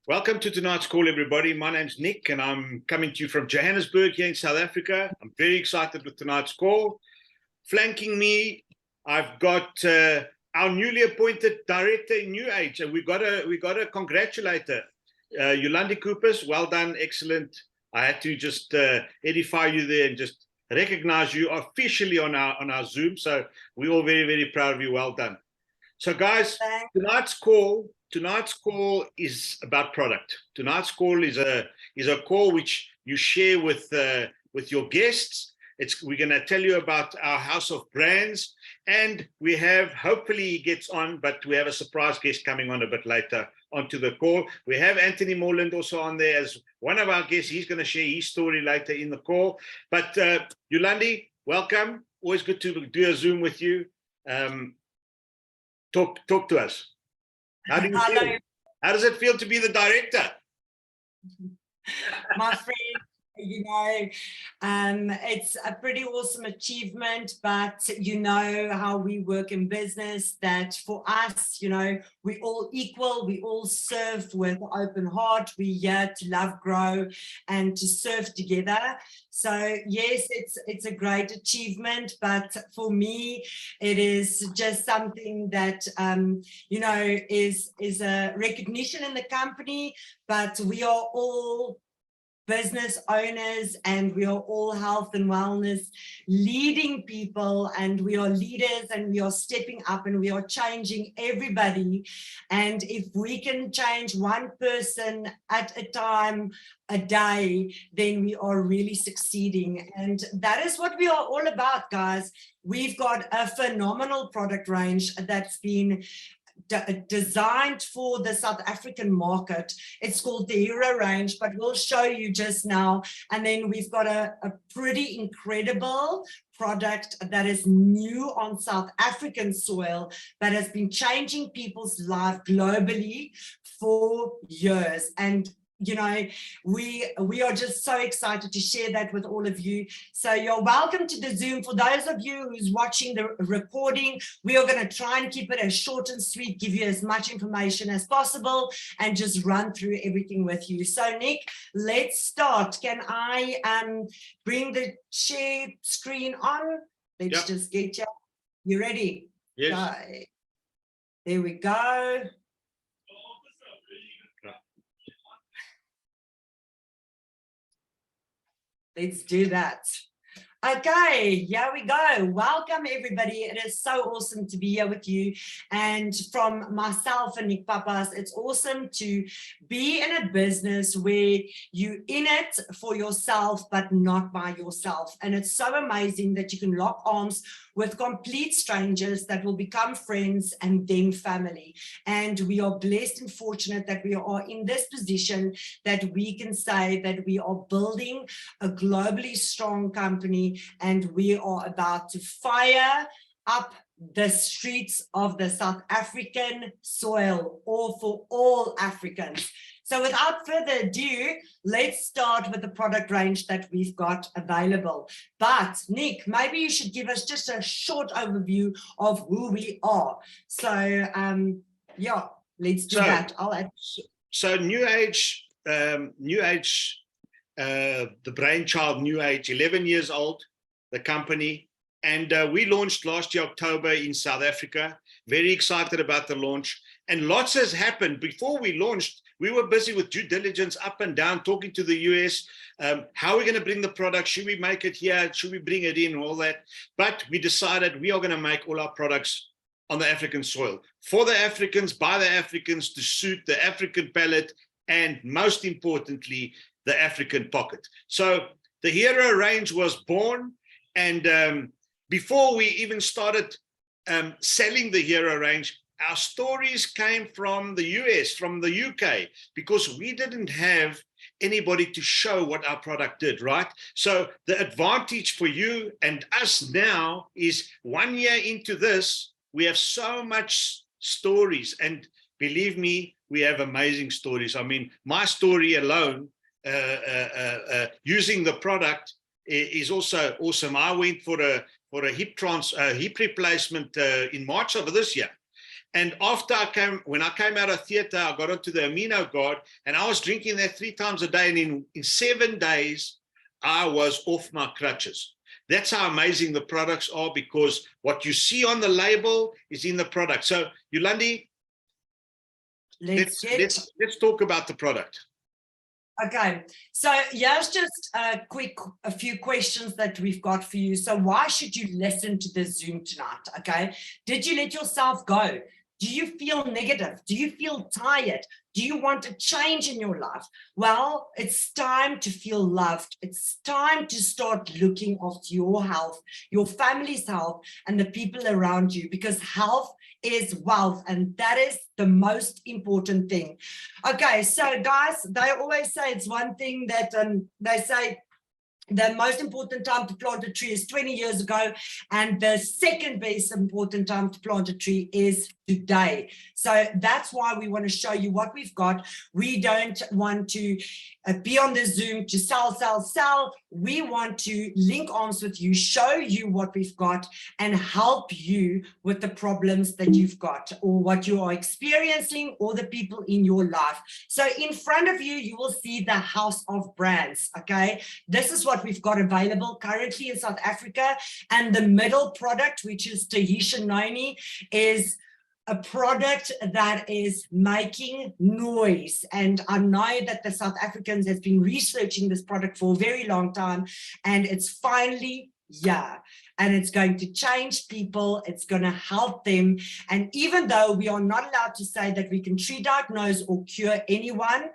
Welcome to tonight's call, everybody. My name's Nick, and I'm coming to you from Johannesburg here in South Africa. I'm very excited with tonight's call. Flanking me, I've got our newly appointed director in New Age, and we got to congratulate her, Yolandé Koupis. Well done, excellent. I had to just edify you there and just recognize you officially on our Zoom. So we're all very, very proud of you. Well done. So, guys, tonight's call is about product. Tonight's call is a call which you share with your guests. We're going to tell you about our house of brands, and we have, hopefully he gets on, but we have a surprise guest coming on a bit later onto the call. We have Anthony Moreland also on there as one of our guests. He's going to share his story later in the call. But Yolandé, welcome. Always good to do a Zoom with you. Talk to us. How do you feel? How does it feel to be the director? My friend, it's a pretty awesome achievement, but you know how we work in business, that for us, we all equal, we all serve with open heart. We're here to love, grow, and to serve together. So yes, it's a great achievement, but for me, it is just something that, is a recognition in the company, but we are all business owners, and we are all health and wellness leading people, and we are leaders, and we are stepping up, and we are changing everybody. And if we can change one person at a time, a day, then we are really succeeding. And that is what we are all about, guys. We've got a phenomenal product range that's been designed for the South African market. It's called the Hero range, but we'll show you just now. And then we've got a pretty incredible product that is new on South African soil, but has been changing people's life globally for years. And we are just so excited to share that with all of you. So you're welcome to the Zoom. For those of you who's watching the recording, we are going to try and keep it as short and sweet, give you as much information as possible, and just run through everything with you. So Nick, let's start. Can I bring the share screen on? Let's just get you ready? Yes. Go. There we go. Let's do that. Okay, here we go. Welcome, everybody. It is so awesome to be here with you. And from myself and Nick Papas, it's awesome to be in a business where you're in it for yourself, but not by yourself. And it's so amazing that you can lock arms with complete strangers that will become friends and then family. And we are blessed and fortunate that we are in this position, that we can say that we are building a globally strong company, and we are about to fire up the streets of the South African soil, or for all Africans. So without further ado, let's start with the product range that we've got available. But Nick, maybe you should give us just a short overview of who we are. So let's do that. I'll add. So New Age, the brainchild New Age, 11 years old, the company. And we launched last year, October, in South Africa. Very excited about the launch. And lots has happened. Before we launched, we were busy with due diligence up and down, talking to the US. How are we going to bring the product? Should we make it here? Should we bring it in? All that. But we decided we are going to make all our products on the African soil, for the Africans, by the Africans, to suit the African palate, and most importantly, the African pocket. So the Hero range was born, and before we even started selling the Hero range, our stories came from the US, from the UK, because we didn't have anybody to show what our product did, right? So the advantage for you and us now is 1 year into this, we have so much stories, and believe me, we have amazing stories. I mean, my story alone, using the product, is also awesome. I went for a hip replacement in March of this year, And when I came out of theater, I got onto the amino guard, and I was drinking that 3 times a day. And in 7 days, I was off my crutches. That's how amazing the products are, because what you see on the label is in the product. So, Yolandé, let's talk about the product. Okay, so here's just a few questions that we've got for you. So why should you listen to the Zoom tonight? Okay, did you let yourself go? Do you feel negative? Do you feel tired? Do you want a change in your life? Well, it's time to feel loved. It's time to start looking after your health, your family's health, and the people around you, because health is wealth, and that is the most important thing. Okay, so guys, they always say it's one thing that they say the most important time to plant a tree is 20 years ago, and the second best important time to plant a tree is today. So that's why we want to show you what we've got. We don't want to be on the Zoom to sell. We want to link arms with you, show you what we've got, and help you with the problems that you've got, or what you are experiencing, or the people in your life. So in front of you, you will see the house of brands. Okay, this is what we've got available currently in South Africa. And the middle product, which is Tahitian Noni, is a product that is making noise. And I know that the South Africans have been researching this product for a very long time, and it's finally and it's going to change people. It's going to help them. And even though we are not allowed to say that we can treat, diagnose, or cure anyone,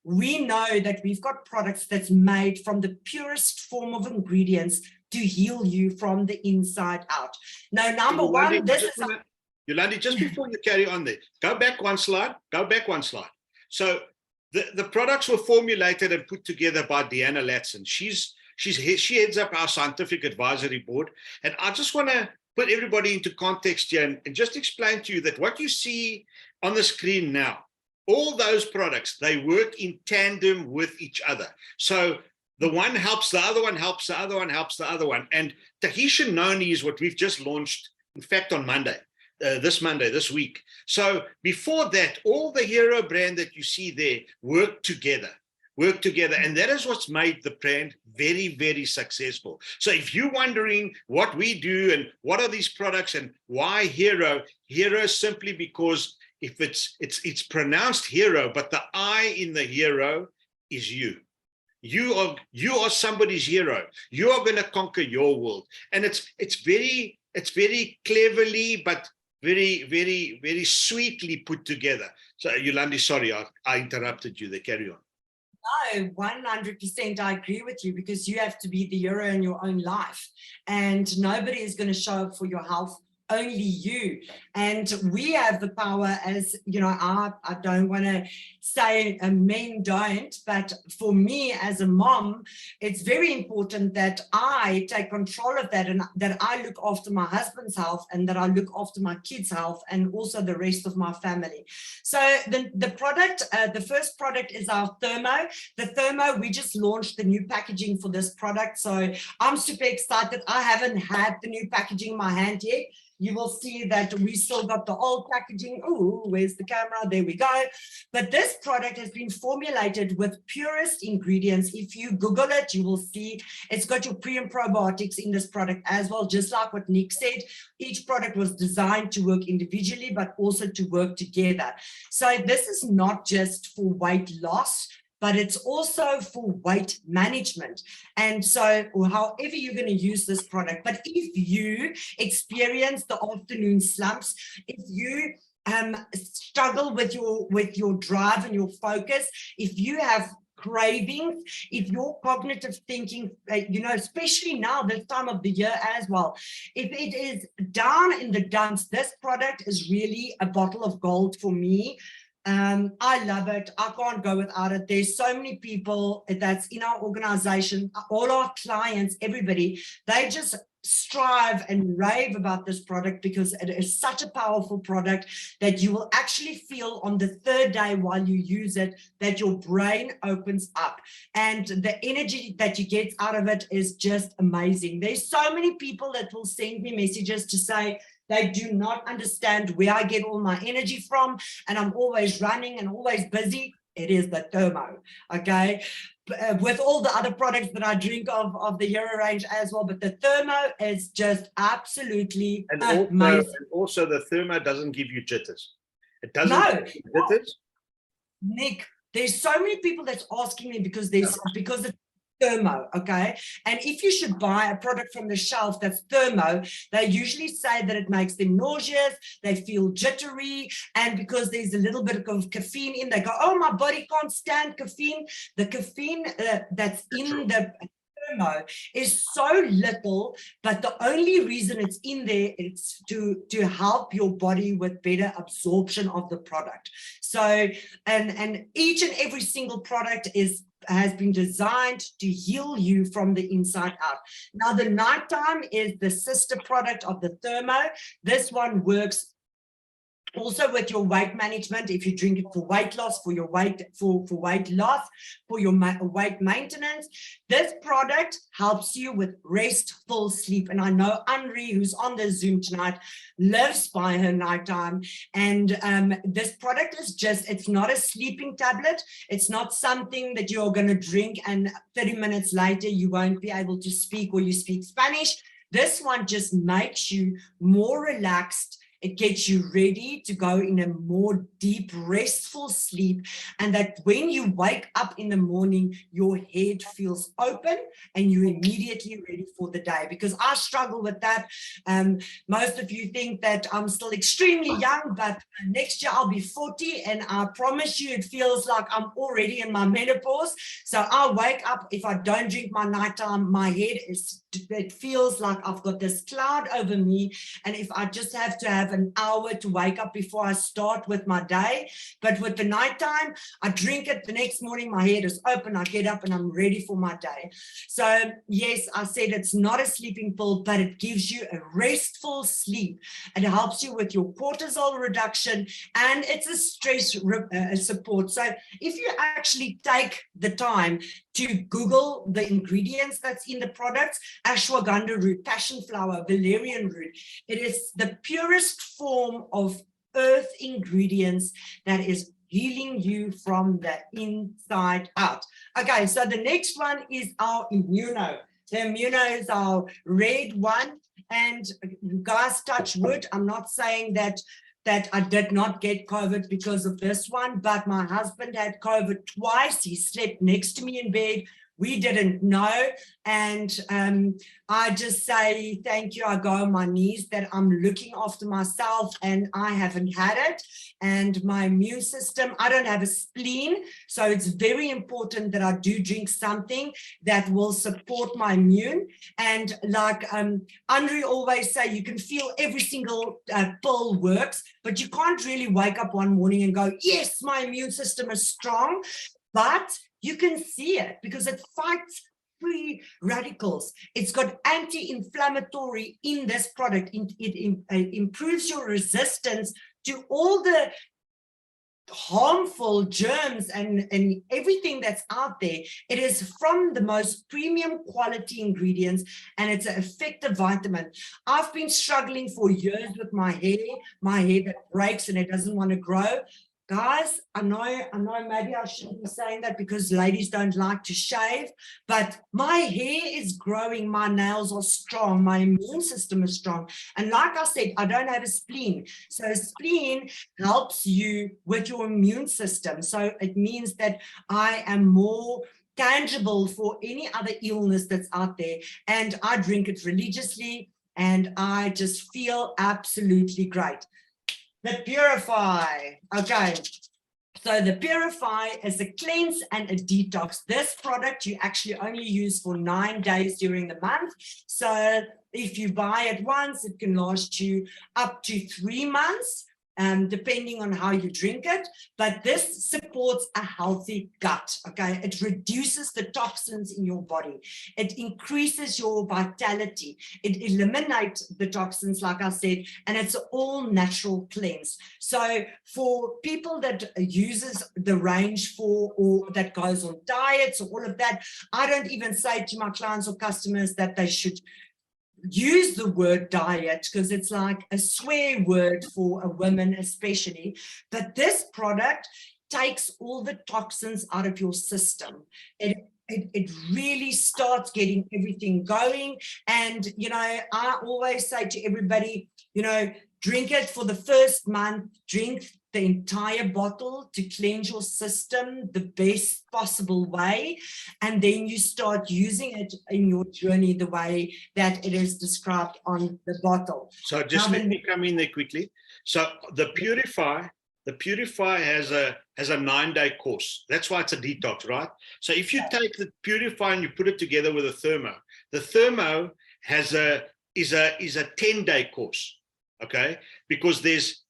we know that we've got products that's made from the purest form of ingredients to heal you from the inside out. Now, number one, this is... Yolandé, just before you carry on there, go back one slide. So the products were formulated and put together by Deanna Latson. She heads up our scientific advisory board. And I just want to put everybody into context here and just explain to you that what you see on the screen now, all those products, they work in tandem with each other. So the one helps the other one, helps the other one, helps the other one. And Tahitian Noni is what we've just launched, in fact, on Monday. This week. So before that, all the hero brand that you see there work together. And that is what's made the brand very, very successful. So if you're wondering what we do and what are these products and why hero simply because if it's pronounced hero, but the I in the hero is you. You are somebody's hero. You are going to conquer your world. And it's very cleverly, but very, very, very sweetly put together. So, Yolandé, sorry, I interrupted you. They carry on. No, 100% I agree with you, because you have to be the hero in your own life, and nobody is going to show up for your health, only you. And we have the power, as you know, I don't want to say men don't, but for me as a mom, it's very important that I take control of that, and that I look after my husband's health, and that I look after my kids' health, and also the rest of my family. So the product, the first product is our Thermo. The Thermo, we just launched the new packaging for this product, so I'm super excited. I haven't had the new packaging in my hand yet. You will see that we still got the old packaging. Oh, where's the camera? There we go. But this product has been formulated with purest ingredients. If you Google it, you will see it's got your pre and probiotics in this product as well. Just like what Nick said, each product was designed to work individually, but also to work together. So this is not just for weight loss, but it's also for weight management. And so however you're going to use this product, but if you experience the afternoon slumps, if you struggle with your drive and your focus, if you have cravings, if your cognitive thinking, especially now this time of the year as well, if it is down in the dumps, this product is really a bottle of gold for me. I love it. I can't go without it. There's so many people that's in our organization, all our clients, everybody, they just strive and rave about this product because it is such a powerful product that you will actually feel on the third day while you use it that your brain opens up, and the energy that you get out of it is just amazing. There's so many people that will send me messages to say, They do not understand where I get all my energy from, and I'm always running and always busy. It is the thermo, okay? With all the other products that I drink of the hero range as well, but the thermo is just absolutely amazing. And also the thermo doesn't give you jitters. It doesn't give you jitters. Nick, there's so many people that's asking me because it's thermo, okay? And if you should buy a product from the shelf that's thermo, they usually say that it makes them nauseous, they feel jittery, and because there's a little bit of caffeine in, they go, oh, my body can't stand caffeine. The caffeine that's in the thermo is so little, but the only reason it's in there is to help your body with better absorption of the product. So, and each and every single product has been designed to heal you from the inside out. Now, the nighttime is the sister product of the thermo. This one works also with your weight management. If you drink it for weight loss, for your weight weight loss, for your weight maintenance, this product helps you with restful sleep. And I know Andri, who's on the Zoom tonight, lives by her nighttime. And this product is just, it's not a sleeping tablet. It's not something that you're going to drink and 30 minutes later you won't be able to speak, or you speak Spanish. This one just makes you more relaxed. It gets you ready to go in a more deep, restful sleep. And that when you wake up in the morning, your head feels open and you're immediately ready for the day. Because I struggle with that. Most of you think that I'm still extremely young, but next year I'll be 40. And I promise you, it feels like I'm already in my menopause. So I wake up, if I don't drink my nighttime, my head it feels like I've got this cloud over me. And if I just have to have an hour to wake up before I start with my day, but with the nighttime, I drink it the next morning, my head is open, I get up and I'm ready for my day. So yes, I said it's not a sleeping pill, but it gives you a restful sleep. It helps you with your cortisol reduction, and it's a stress support. So if you actually take the time to Google the ingredients that's in the products, ashwagandha root, passion flower, valerian root, it is the purest form of earth ingredients that is healing you from the inside out. Okay, so the next one is our immuno. The immuno is our red one. And guys, touch wood, I'm not saying that I did not get COVID because of this one, but my husband had COVID twice. He slept next to me in bed. We didn't know. And I just say thank you. I go on my knees that I'm looking after myself and I haven't had it. And my immune system, I don't have a spleen. So it's very important that I do drink something that will support my immune. And like Andri always say, you can feel every single pill works, but you can't really wake up one morning and go, yes, my immune system is strong. But you can see it because it fights free radicals. It's got anti-inflammatory in this product. It improves your resistance to all the harmful germs and everything that's out there. It is from the most premium quality ingredients, and it's an effective vitamin. I've been struggling for years with my hair that breaks and it doesn't want to grow. Guys, I know maybe I shouldn't be saying that because ladies don't like to shave, but my hair is growing, my nails are strong, my immune system is strong. And like I said, I don't have a spleen. So a spleen helps you with your immune system. So it means that I am more tangible for any other illness that's out there. And I drink it religiously and I just feel absolutely great. The Purify. Okay. So the Purify is a cleanse and a detox. This product you actually only use for 9 days during the month. So if you buy it once, it can last you up to 3 months. Depending on how you drink it, but this supports a healthy gut, okay? It reduces the toxins in your body. It increases your vitality. It eliminates the toxins, like I said, and it's an all-natural cleanse. So for people that uses the range or that goes on diets or all of that, I don't even say to my clients or customers that they should use the word diet because it's like a swear word for a woman especially, but this product takes all the toxins out of your system. It really starts getting everything going. And, you know, I always say to everybody, you know, drink it for the first month, drink the entire bottle to cleanse your system the best possible way. And then you start using it in your journey the way that it is described on the bottle. So just let me come in there quickly. So the Purify has a 9-day course. That's why it's a detox, right? So if you take the Purify and you put it together with a Thermo, the Thermo is a 10-day course, okay? Because there's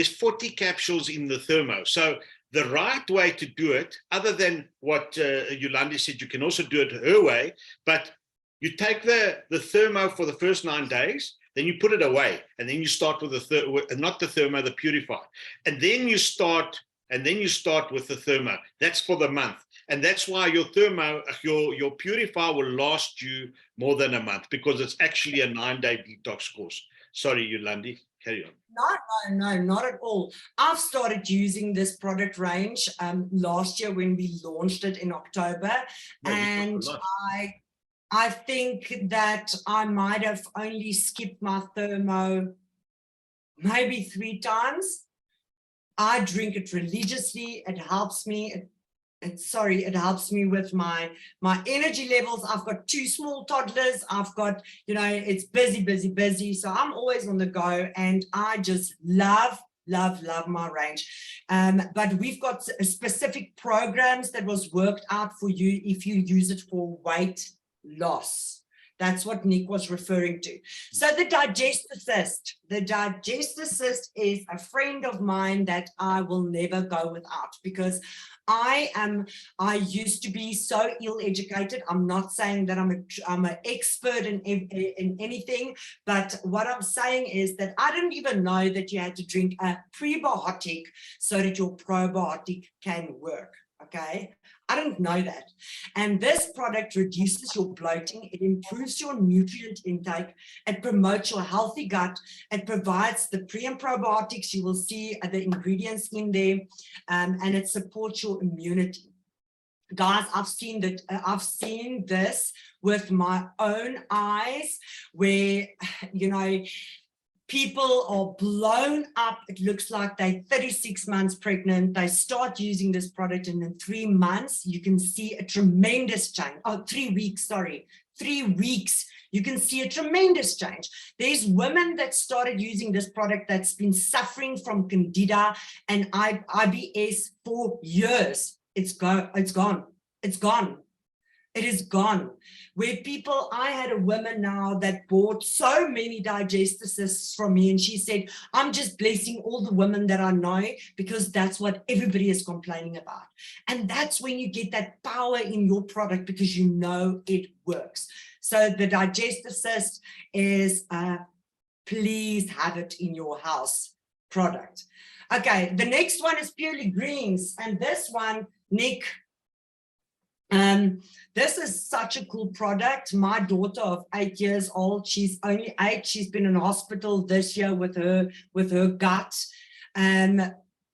40 capsules in the Thermo. So the right way to do it, other than what Yolandé said, you can also do it her way, but you take the Thermo for the first 9 days, then you put it away, and then you start with not the Thermo, the Purify, and then you start with the Thermo. That's for the month, and that's why your Thermo, your Purify will last you more than a month, because it's actually a 9-day detox course. Sorry, Yolandé, carry on. No, not at all. I've started using this product range last year when we launched it in October, and I think that I might have only skipped my Thermo maybe 3 times. I drink it religiously. It helps me. It helps me with my energy levels. I've got 2 small toddlers. I've got, you know, it's busy. So I'm always on the go, and I just love my range. But we've got specific programs that was worked out for you if you use it for weight loss. That's what Nick was referring to. So the digestive cyst is a friend of mine that I will never go without, because I used to be so ill-educated. I'm not saying that I'm an expert in anything, but what I'm saying is that I didn't even know that you had to drink a prebiotic so that your probiotic can work. Okay, I didn't know that. And this product reduces your bloating, it improves your nutrient intake, it promotes your healthy gut, it provides the pre and probiotics. You will see the ingredients in there, and it supports your immunity. Guys, I've seen this with my own eyes, where, you know, people are blown up. It looks like they're 36 months pregnant. They start using this product, and in 3 months, you can see a tremendous change. Oh, 3 weeks, sorry. 3 weeks, you can see a tremendous change. There's women that started using this product that's been suffering from candida and IBS for years. It's gone. It is gone. Where people, I had a woman now that bought so many digestive cysts from me, and she said, I'm just blessing all the women that I know, because that's what everybody is complaining about. And that's when you get that power in your product, because you know it works. So the digestive cyst is please have it in your house product. Okay, the next one is Purely Greens, and this one, Nick, this is such a cool product. My daughter of 8 years old, she's only 8. She's been in hospital this year with her gut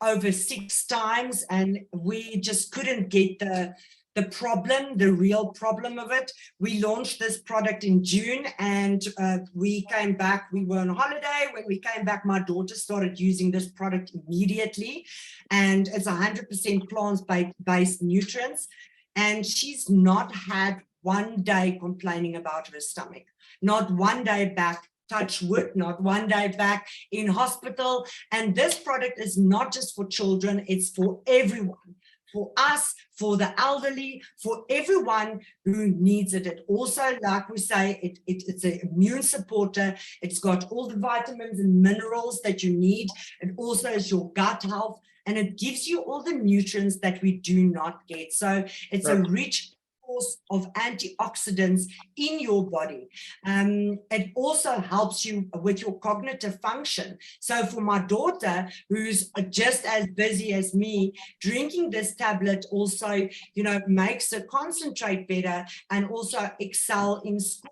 over 6 times, and we just couldn't get the real problem of it. We launched this product in June, and we came back. We were on holiday. When we came back, my daughter started using this product immediately, and it's 100% plant-based nutrients. And she's not had 1 day complaining about her stomach, not 1 day back, touch wood, not 1 day back in hospital. And this product is not just for children, it's for everyone, for us, for the elderly, for everyone who needs it. It also, like we say, it's an immune supporter. It's got all the vitamins and minerals that you need. It also is your gut health, and it gives you all the nutrients that we do not get. So it's a rich source of antioxidants in your body. It also helps you with your cognitive function. So for my daughter, who's just as busy as me, drinking this tablet also, you know, makes her concentrate better and also excel in school.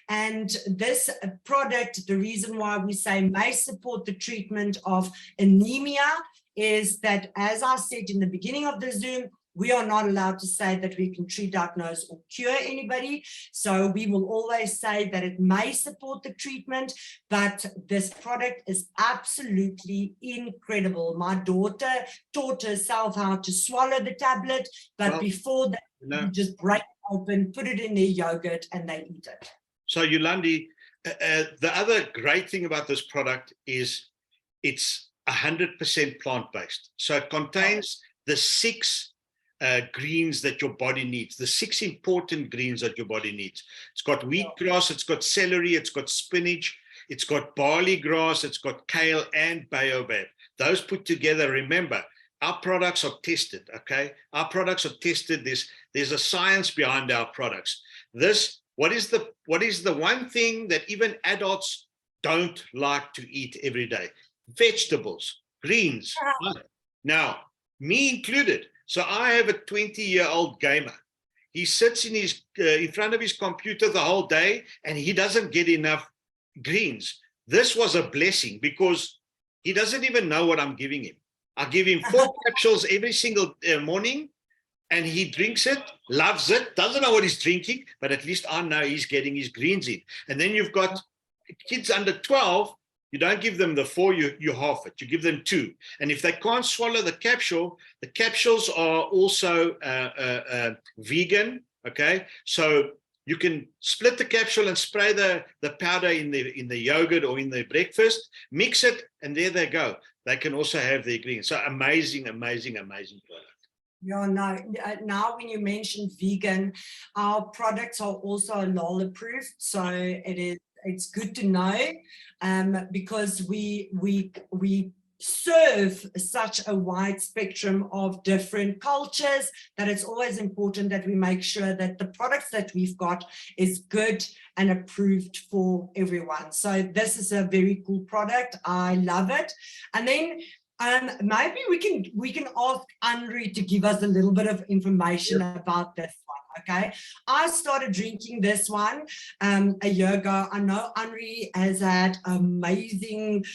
And this product, the reason why we say may support the treatment of anemia is that, as I said in the beginning of the Zoom, we are not allowed to say that we can treat, diagnose, or cure anybody. So we will always say that it may support the treatment, but this product is absolutely incredible. My daughter taught herself how to swallow the tablet, but before that, you just break it open, put it in their yogurt, and they eat it. So Yolandé, the other great thing about this product is it's 100% plant-based. So it contains the 6 greens that your body needs, the 6 important greens that your body needs. It's got wheatgrass, it's got celery, it's got spinach, it's got barley grass, it's got kale and baobab. Those put together, remember, our products are tested, okay? Our products are tested. There's a science behind our products. What is the one thing that even adults don't like to eat every day? Vegetables, greens. Now, me included. So I have a 20-year-old gamer. He sits in front of his computer the whole day and he doesn't get enough greens. This was a blessing because he doesn't even know what I'm giving him. I give him 4 capsules every single morning and he drinks it, loves it, doesn't know what he's drinking, but at least I know he's getting his greens in. And then you've got kids under 12. You don't give them the 4, you half it. You give them 2. And if they can't swallow the capsules are also vegan, okay? So you can split the capsule and spray the powder in the yogurt or in the breakfast, mix it, and there they go. They can also have their greens. So amazing, amazing, amazing product. Yeah, no, now when you mention vegan, our products are also halal approved. So it's good to know because we serve such a wide spectrum of different cultures that it's always important that we make sure that the products that we've got is good and approved for everyone. So this is a very cool product. I love it. And then maybe we can ask Henri to give us a little bit of information about this one. Okay, I started drinking this one a year ago. I know Henri has had amazing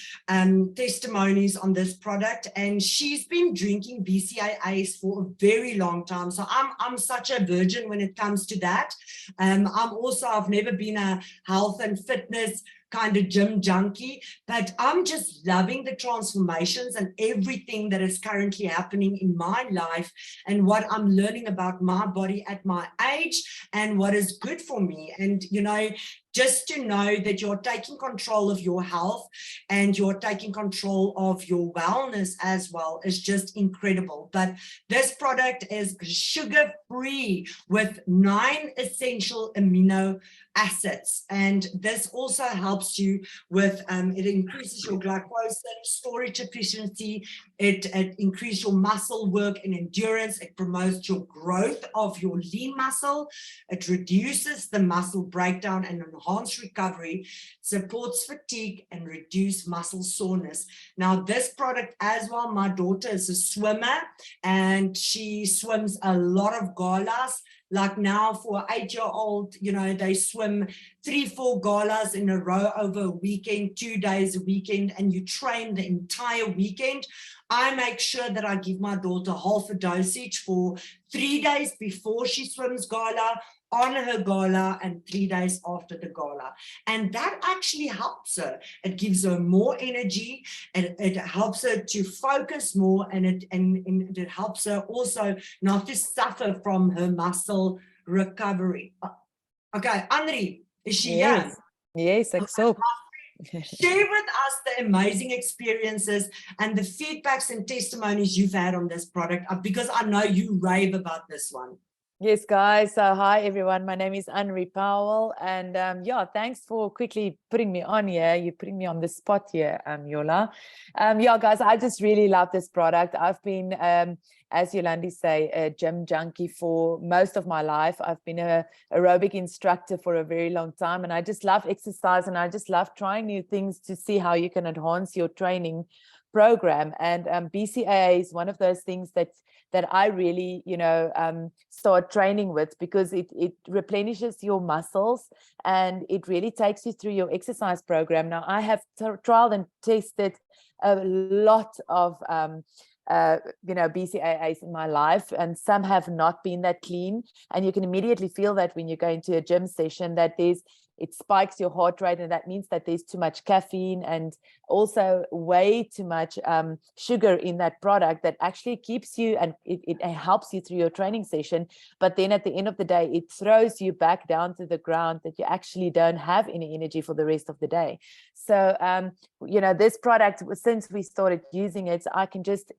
testimonies on this product, and she's been drinking BCAAs for a very long time. So I'm such a virgin when it comes to that. I've never been a health and fitness kind of gym junkie, but I'm just loving the transformations and everything that is currently happening in my life and what I'm learning about my body at my age and what is good for me. And, you know, just to know that you're taking control of your health and you're taking control of your wellness as well is just incredible. But this product is sugar-free with 9 essential amino acids. And this also helps you with, it increases your glycogen storage efficiency, it increases your muscle work and endurance, it promotes your growth of your lean muscle, it reduces the muscle breakdown and enhance recovery, supports fatigue and reduce muscle soreness. Now this product as well, my daughter is a swimmer and she swims a lot of galas. Like now for an 8-year-old, you know, they swim 3-4 galas in a row over a weekend, 2 days a weekend, and you train the entire weekend. I make sure that I give my daughter half a dosage for 3 days before she swims gala, on her gala, and 3 days after the gala. And that actually helps her. It gives her more energy and it helps her to focus more, and it helps her also not to suffer from her muscle recovery. Okay, Henri, is she here? Yes, like so. Share with us the amazing experiences and the feedbacks and testimonies you've had on this product, because I know you rave about this one. Yes, guys. So hi, everyone. My name is Henri Powell. And yeah, thanks for quickly putting me on here. You're putting me on the spot here, Yola. Yeah, guys, I just really love this product. I've been, as Yolandé say, a gym junkie for most of my life. I've been an aerobic instructor for a very long time. And I just love exercise and I just love trying new things to see how you can enhance your training program, and BCAA is one of those things that I really, start training with, because it replenishes your muscles and it really takes you through your exercise program. Now, I have trialed and tested a lot of BCAAs in my life, and some have not been that clean, and you can immediately feel that when you go into a gym session, that it spikes your heart rate, and that means that there's too much caffeine and also way too much sugar in that product that actually keeps you, and it helps you through your training session. But then at the end of the day, it throws you back down to the ground, that you actually don't have any energy for the rest of the day. So, this product, since we started using it, I can just,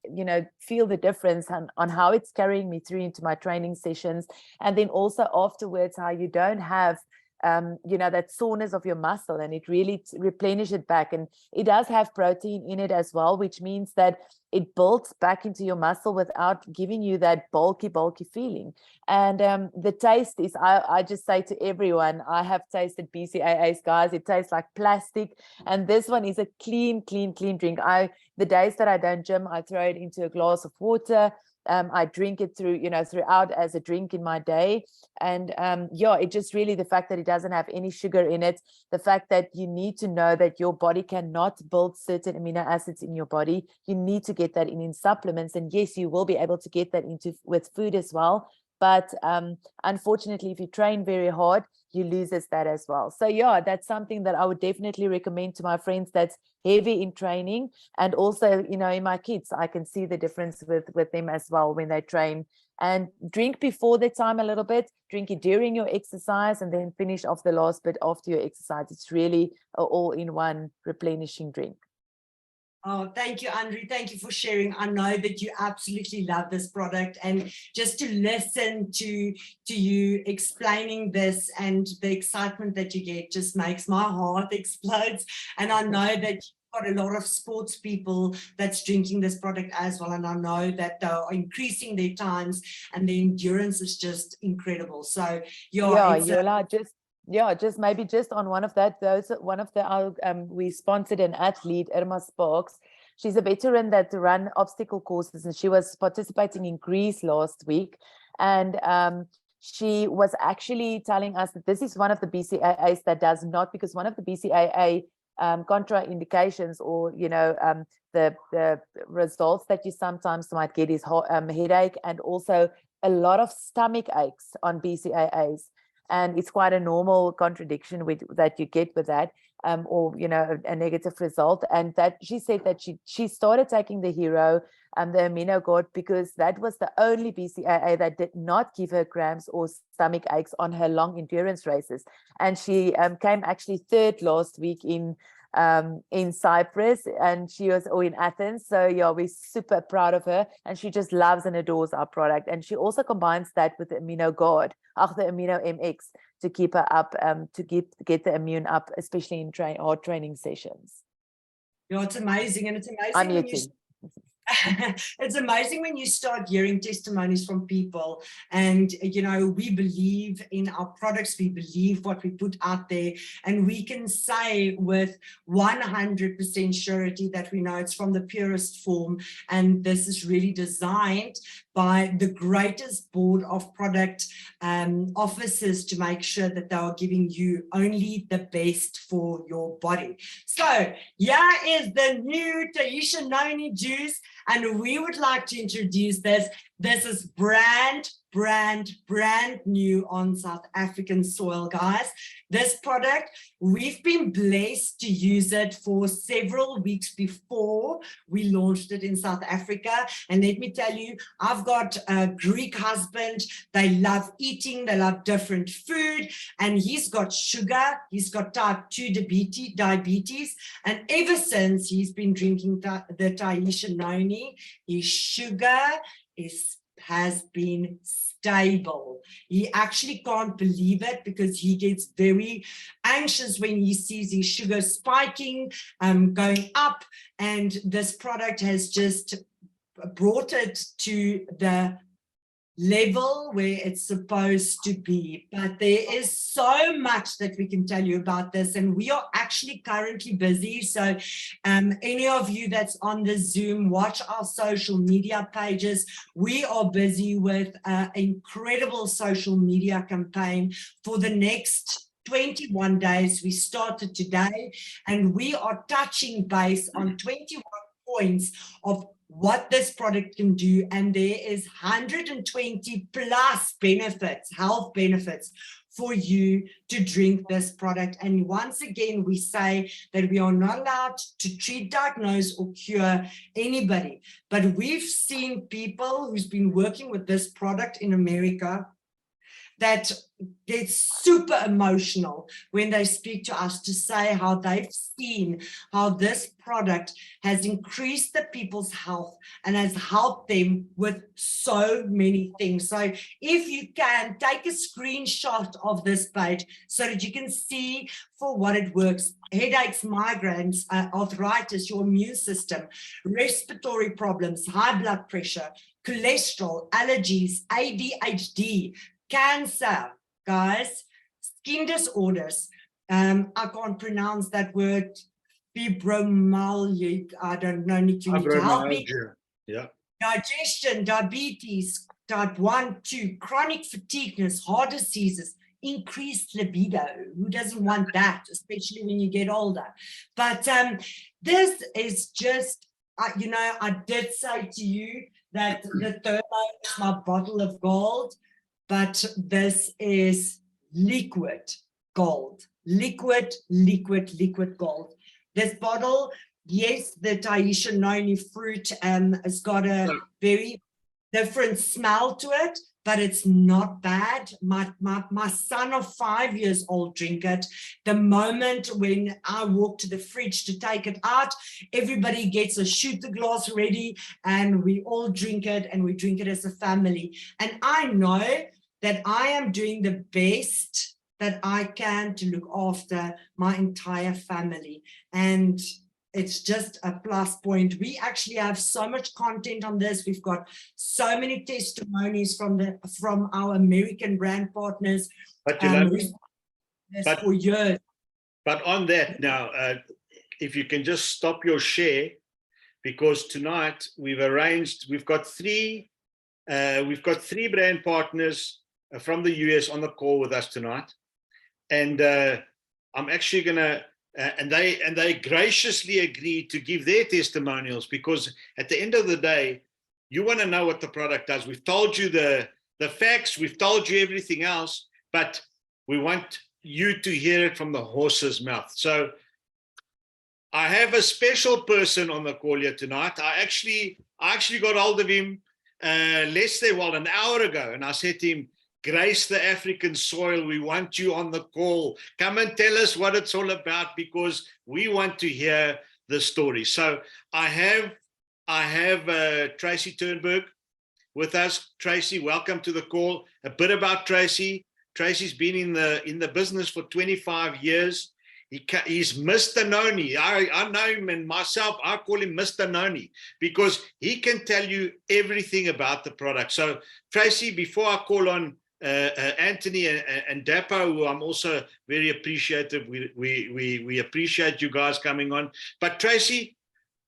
feel the difference on how it's carrying me through into my training sessions. And then also afterwards, how you don't have that soreness of your muscle, and it really replenishes it back. And it does have protein in it as well, which means that it builds back into your muscle without giving you that bulky feeling. And the taste is, I just say to everyone, I have tasted BCAAs, guys, it tastes like plastic, and this one is a clean drink. The days that I don't gym, I throw it into a glass of water. I drink it throughout as a drink in my day. And it just really, the fact that it doesn't have any sugar in it, the fact that you need to know that your body cannot build certain amino acids in your body, you need to get that in supplements. And yes, you will be able to get that with food as well. But unfortunately, if you train very hard, you lose that as well. So that's something that I would definitely recommend to my friends that's heavy in training. And also, in my kids, I can see the difference with them as well when they train. And drink before the time a little bit, drink it during your exercise, and then finish off the last bit after your exercise. It's really an all-in-one replenishing drink. Oh, thank you, Andre. Thank you for sharing. I know that you absolutely love this product, and just to listen to you explaining this and the excitement that you get just makes my heart explode. And I know that you've got a lot of sports people that's drinking this product as well, and I know that they are increasing their times, and the endurance is just incredible. So just on one of we sponsored an athlete, Irma Sparks. She's a veteran that ran obstacle courses, and she was participating in Greece last week. And she was actually telling us that this is one of the BCAAs that does not, because one of the BCAA contraindications, or the results that you sometimes might get is headache, and also a lot of stomach aches on BCAAs. And it's quite a normal contradiction that you get with that, or a negative result. And that she said that she started taking the Hero and the Amino Gold because that was the only BCAA that did not give her cramps or stomach aches on her long endurance races. And she came actually third last week in Cyprus, and she was in Athens. So we're super proud of her, and she just loves and adores our product. And she also combines that with the Amino Guard, the Amino MX, to keep her up, to get the immune up, especially in hard training sessions. It's amazing, and it's amazing. I'm muting. It's amazing when you start hearing testimonies from people, and we believe in our products, we believe what we put out there, and we can say with 100% surety that we know it's from the purest form, and this is really designed by the greatest board of product officers to make sure that they are giving you only the best for your body. So here is the new Tahitian Noni juice, and we would like to introduce this. This is brand new on South African soil, guys. This product, we've been blessed to use it for several weeks before we launched it in South Africa. And let me tell you, I've got a Greek husband. They love eating, they love different food, and he's got sugar, he's got type 2 diabetes, and ever since he's been drinking the Tahitian Noni, his sugar has been stable. He actually can't believe it, because he gets very anxious when he sees his sugar spiking, going up, and this product has just brought it to the level where it's supposed to be, but there is so much that we can tell you about this, and we are actually currently busy. So any of you that's on the Zoom, watch our social media pages. We are busy with an incredible social media campaign for the next 21 days. We started today, and we are touching base on 21 points of what this product can do, and there is 120 plus benefits, health benefits for you to drink this product. And once again, we say that we are not allowed to treat, diagnose, or cure anybody, but we've seen people who's been working with this product in America that get super emotional when they speak to us to say how they've seen how this product has increased the people's health and has helped them with so many things. So if you can take a screenshot of this page so that you can see for what it works: headaches, migraines, arthritis, your immune system, respiratory problems, high blood pressure, cholesterol, allergies, ADHD, cancer, guys, skin disorders. I can't pronounce that word. Fibromyalgia. I don't know. Need to help me. Yeah. Digestion, diabetes, type 1, 2, chronic fatigueness, heart diseases, increased libido. Who doesn't want that, especially when you get older? But this is just, you know, I did say to you that the Ternberg is my bottle of gold, but this is liquid gold. Liquid gold. This bottle, yes, the Tahitian noni fruit has got a very different smell to it, but it's not bad. My son of 5 years old drink it. The moment when I walk to the fridge to take it out, everybody gets a shooter glass ready, and we all drink it, and we drink it as a family. And I know that I am doing the best that I can to look after my entire family. And it's just a plus point. We actually have so much content on this. We've got so many testimonies from our American brand partners. But For years. But on that now, if you can just stop your share, because tonight we've got three brand partners from the US on the call with us tonight, and I'm actually gonna and they graciously agreed to give their testimonials, because at the end of the day, you want to know what the product does. We've told you the facts, we've told you everything else, but we want you to hear it from the horse's mouth. So I have a special person on the call here tonight. I actually got hold of him an hour ago, and I said to him, grace the African soil. We want you on the call. Come and tell us what it's all about, because we want to hear the story. So I have Tracy Ternberg with us. Tracy, welcome to the call. A bit about Tracy. Tracy's been in the business for 25 years. He's Mr. Noni. I know him, and myself, I call him Mr. Noni, because he can tell you everything about the product. So Tracy, before I call on Anthony and Dapo, who I'm also very appreciative, we appreciate you guys coming on. But Tracy,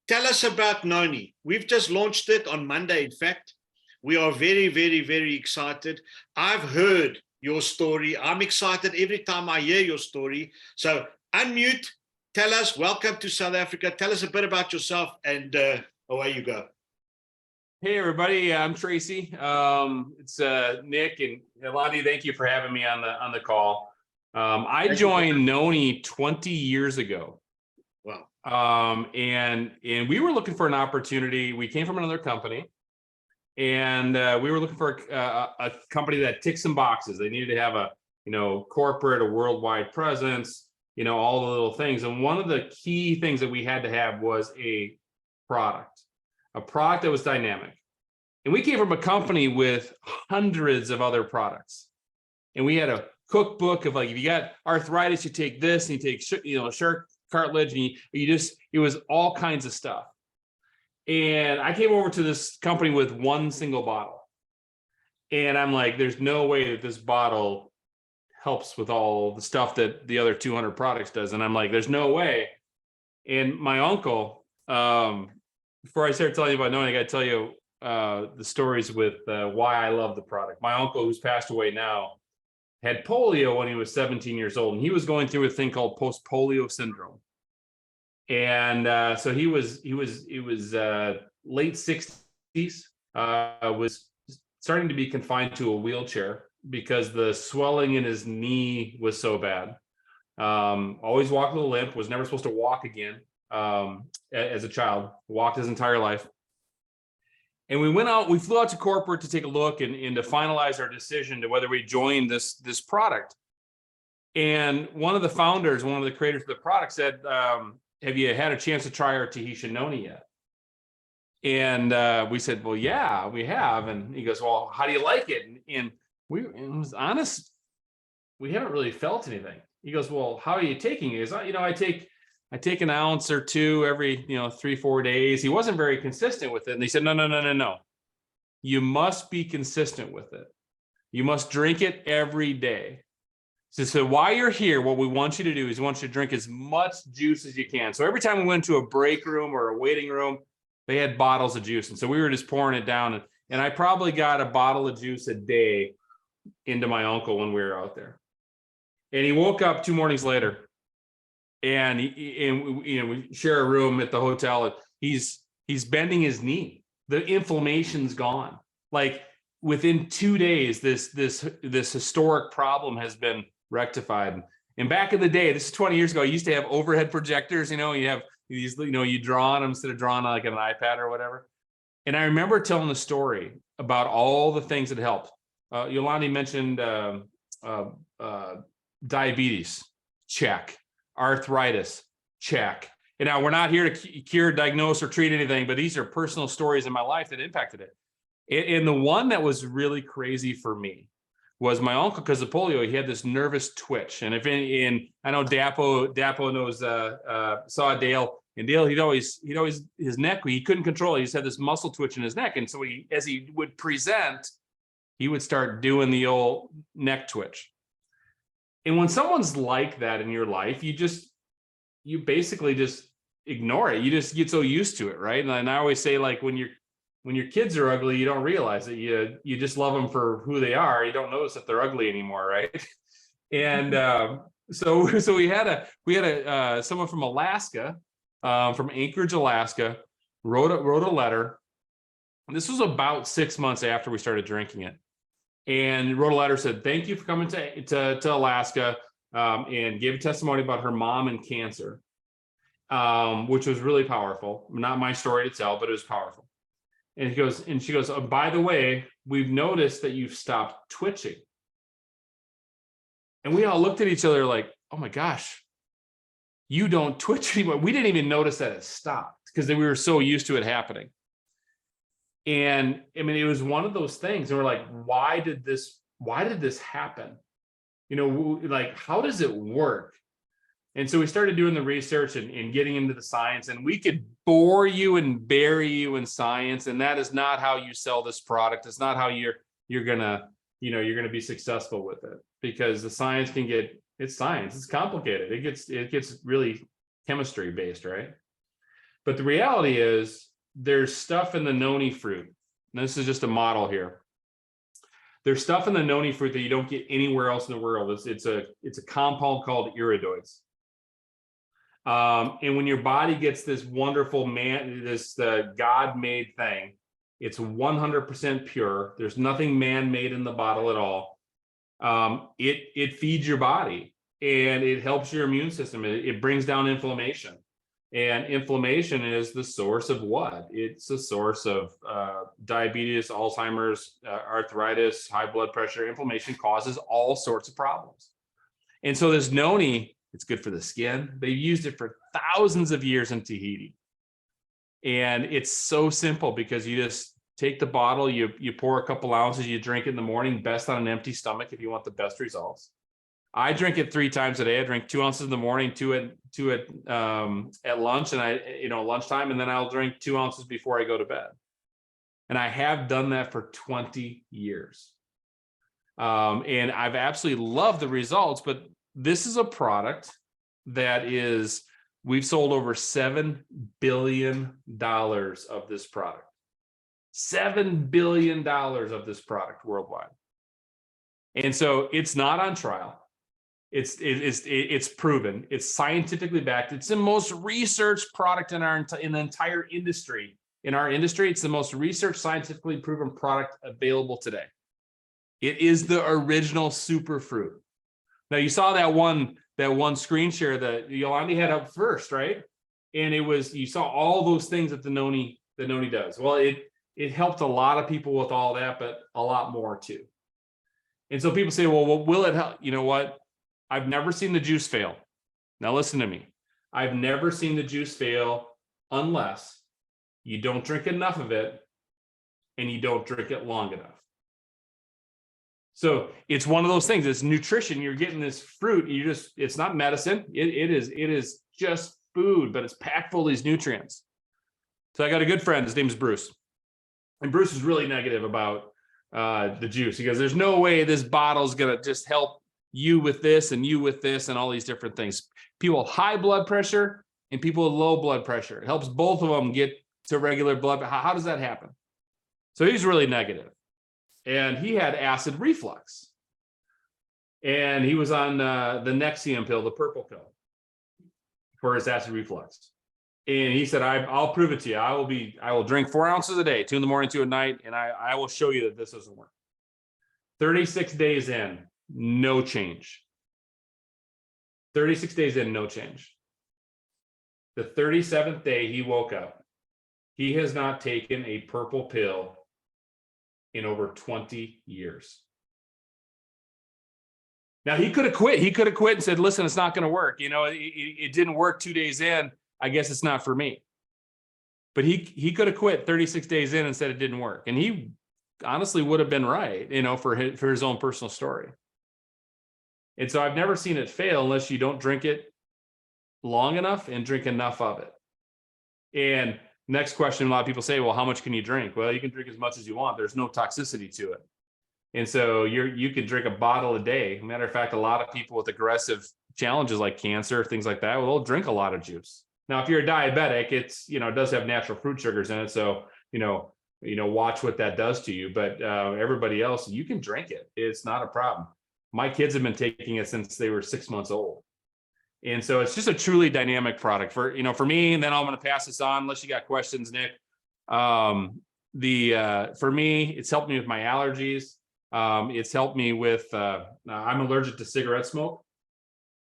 tell us about Noni. We've just launched it on Monday. In fact, we are very, very, very excited. I've heard your story. I'm excited every time I hear your story. So unmute, tell us, welcome to South Africa. Tell us a bit about yourself, and away you go. Hey everybody, I'm Tracy. It's Nick and Yolandé. Thank you for having me on the call. I joined Noni 20 years ago. Wow. And we were looking for an opportunity. We came from another company, and we were looking for a company that ticks some boxes. They needed to have a corporate, a worldwide presence, all the little things. And one of the key things that we had to have was a product that was dynamic. And we came from a company with hundreds of other products. And we had a cookbook of, like, if you got arthritis, you take this, and you take shark cartilage, and it was all kinds of stuff. And I came over to this company with one single bottle. And I'm like, there's no way that this bottle helps with all the stuff that the other 200 products does. And I'm like, there's no way. And my uncle, before I start telling you about knowing, I got to tell you the stories with why I love the product. My uncle, who's passed away now, had polio when he was 17 years old, and he was going through a thing called post-polio syndrome. And so he was late 60s, was starting to be confined to a wheelchair because the swelling in his knee was so bad. Always walked with a limp, was never supposed to walk again as a child, walked his entire life. And we flew out to corporate to take a look and to finalize our decision to whether we join this product. And one of the founders, one of the creators of the product said, have you had a chance to try our Tahitian noni yet? And we said, well, yeah, we have. And he goes, well, how do you like it? And it was honest, we haven't really felt anything. He goes, well, how are you taking it? He goes, I take an ounce or two every, 3-4 days. He wasn't very consistent with it. And they said, no. You must be consistent with it. You must drink it every day. So while you're here, what we want you to do is we want you to drink as much juice as you can. So every time we went to a break room or a waiting room, they had bottles of juice. And so we were just pouring it down. And I probably got a bottle of juice a day into my uncle when we were out there. And he woke up 2 mornings later, and we share a room at the hotel. And he's bending his knee. The inflammation's gone. Like within 2 days, this historic problem has been rectified. And back in the day, this is 20 years ago, I used to have overhead projectors. You have these, you draw on them instead of drawing on like an iPad or whatever. And I remember telling the story about all the things that helped. Yolandé mentioned diabetes, check. Arthritis, check. And now we're not here to cure, diagnose, or treat anything, but these are personal stories in my life that impacted it. And the one that was really crazy for me was my uncle, because of polio, he had this nervous twitch. And I know Dapo knows saw Dale, and Dale, he'd always his neck, he couldn't control it. He just had this muscle twitch in his neck. And so as he would present, he would start doing the old neck twitch. And when someone's like that in your life, you basically just ignore it. You just get so used to it, right? And I always say, like, when your kids are ugly, you don't realize it. You just love them for who they are. You don't notice that they're ugly anymore, right? And so we had someone from Alaska, from Anchorage, Alaska, wrote a letter. And this was about 6 months after we started drinking it. And wrote a letter, said, thank you for coming to Alaska, and gave a testimony about her mom and cancer, which was really powerful. Not my story to tell, but it was powerful. And she goes, oh, by the way, we've noticed that you've stopped twitching. And we all looked at each other like, oh my gosh, you don't twitch anymore. We didn't even notice that it stopped because we were so used to it happening. And I mean, it was one of those things. And we're like, why did this happen? Like, how does it work? And so we started doing the research and getting into the science, and we could bore you and bury you in science. And that is not how you sell this product. It's not how you're gonna be successful with it, because the science it's science. It's complicated. It gets really chemistry based, right? But the reality is, there's stuff in the noni fruit. And this is just a model here. There's stuff in the noni fruit that you don't get anywhere else in the world. It's a compound called iridoids. And when your body gets this wonderful God-made thing, it's 100% pure. There's nothing man-made in the bottle at all. It feeds your body, and it helps your immune system. It brings down inflammation. And inflammation is the source of what? It's the source of diabetes, Alzheimer's, arthritis, high blood pressure. Inflammation causes all sorts of problems. And so this noni, it's good for the skin. They've used it for thousands of years in Tahiti. And it's so simple, because you just take the bottle, you pour a couple ounces, you drink it in the morning, best on an empty stomach if you want the best results. I drink it 3 times a day. I drink 2 ounces in the morning, two at lunch, and lunchtime, and then I'll drink 2 ounces before I go to bed. And I have done that for 20 years. And I've absolutely loved the results, but this is a product that we've sold over $7 billion of this product. $7 billion of this product worldwide. And so it's not on trial. It's proven. It's scientifically backed. It's the most researched product in the entire industry. In our industry, it's the most researched, scientifically proven product available today. It is the original superfruit. Now you saw that one screen share that Yolandé had up first, right? And you saw all those things that the noni does. Well, it helped a lot of people with all that, but a lot more too. And so people say, well, will it help? You know what? I've never seen the juice fail. Now listen to me. I've never seen the juice fail unless you don't drink enough of it and you don't drink it long enough. So it's one of those things. It's nutrition. You're getting this fruit. It's not medicine. It is just food, but it's packed full of these nutrients. So I got a good friend. His name is Bruce. And Bruce is really negative about the juice. He goes, there's no way this bottle is going to just help you with this and you with this and all these different things. People with high blood pressure and people with low blood pressure. It helps both of them get to regular blood. How does that happen? So he's really negative. And he had acid reflux. And he was on the Nexium pill, the purple pill, for his acid reflux. And he said, I'll prove it to you. I will drink 4 ounces a day, 2 in the morning, 2 at night, and I will show you that this doesn't work. 36 days in, no change. 36 days in, no change. The 37th day he woke up. He has not taken a purple pill in over 20 years. Now he could have quit. He could have quit and said, listen, it's not going to work. You know, it didn't work 2 days in. I guess it's not for me. But he could have quit 36 days in and said it didn't work. And he honestly would have been right, you know, for his own personal story. And so I've never seen it fail unless you don't drink it long enough and drink enough of it. And next question, a lot of people say, well, how much can you drink? Well, you can drink as much as you want. There's no toxicity to it. And so you can drink a bottle a day. Matter of fact, a lot of people with aggressive challenges like cancer, things like that, well, they'll drink a lot of juice. Now, if you're a diabetic, it's, you know, it does have natural fruit sugars in it. So, you know, watch what that does to you. But everybody else, you can drink it. It's not a problem. My kids have been taking it since they were 6 months old. And so it's just a truly dynamic product for me, and then I'm going to pass this on unless you got questions, Nick. For me, it's helped me with my allergies. It's helped me with, I'm allergic to cigarette smoke.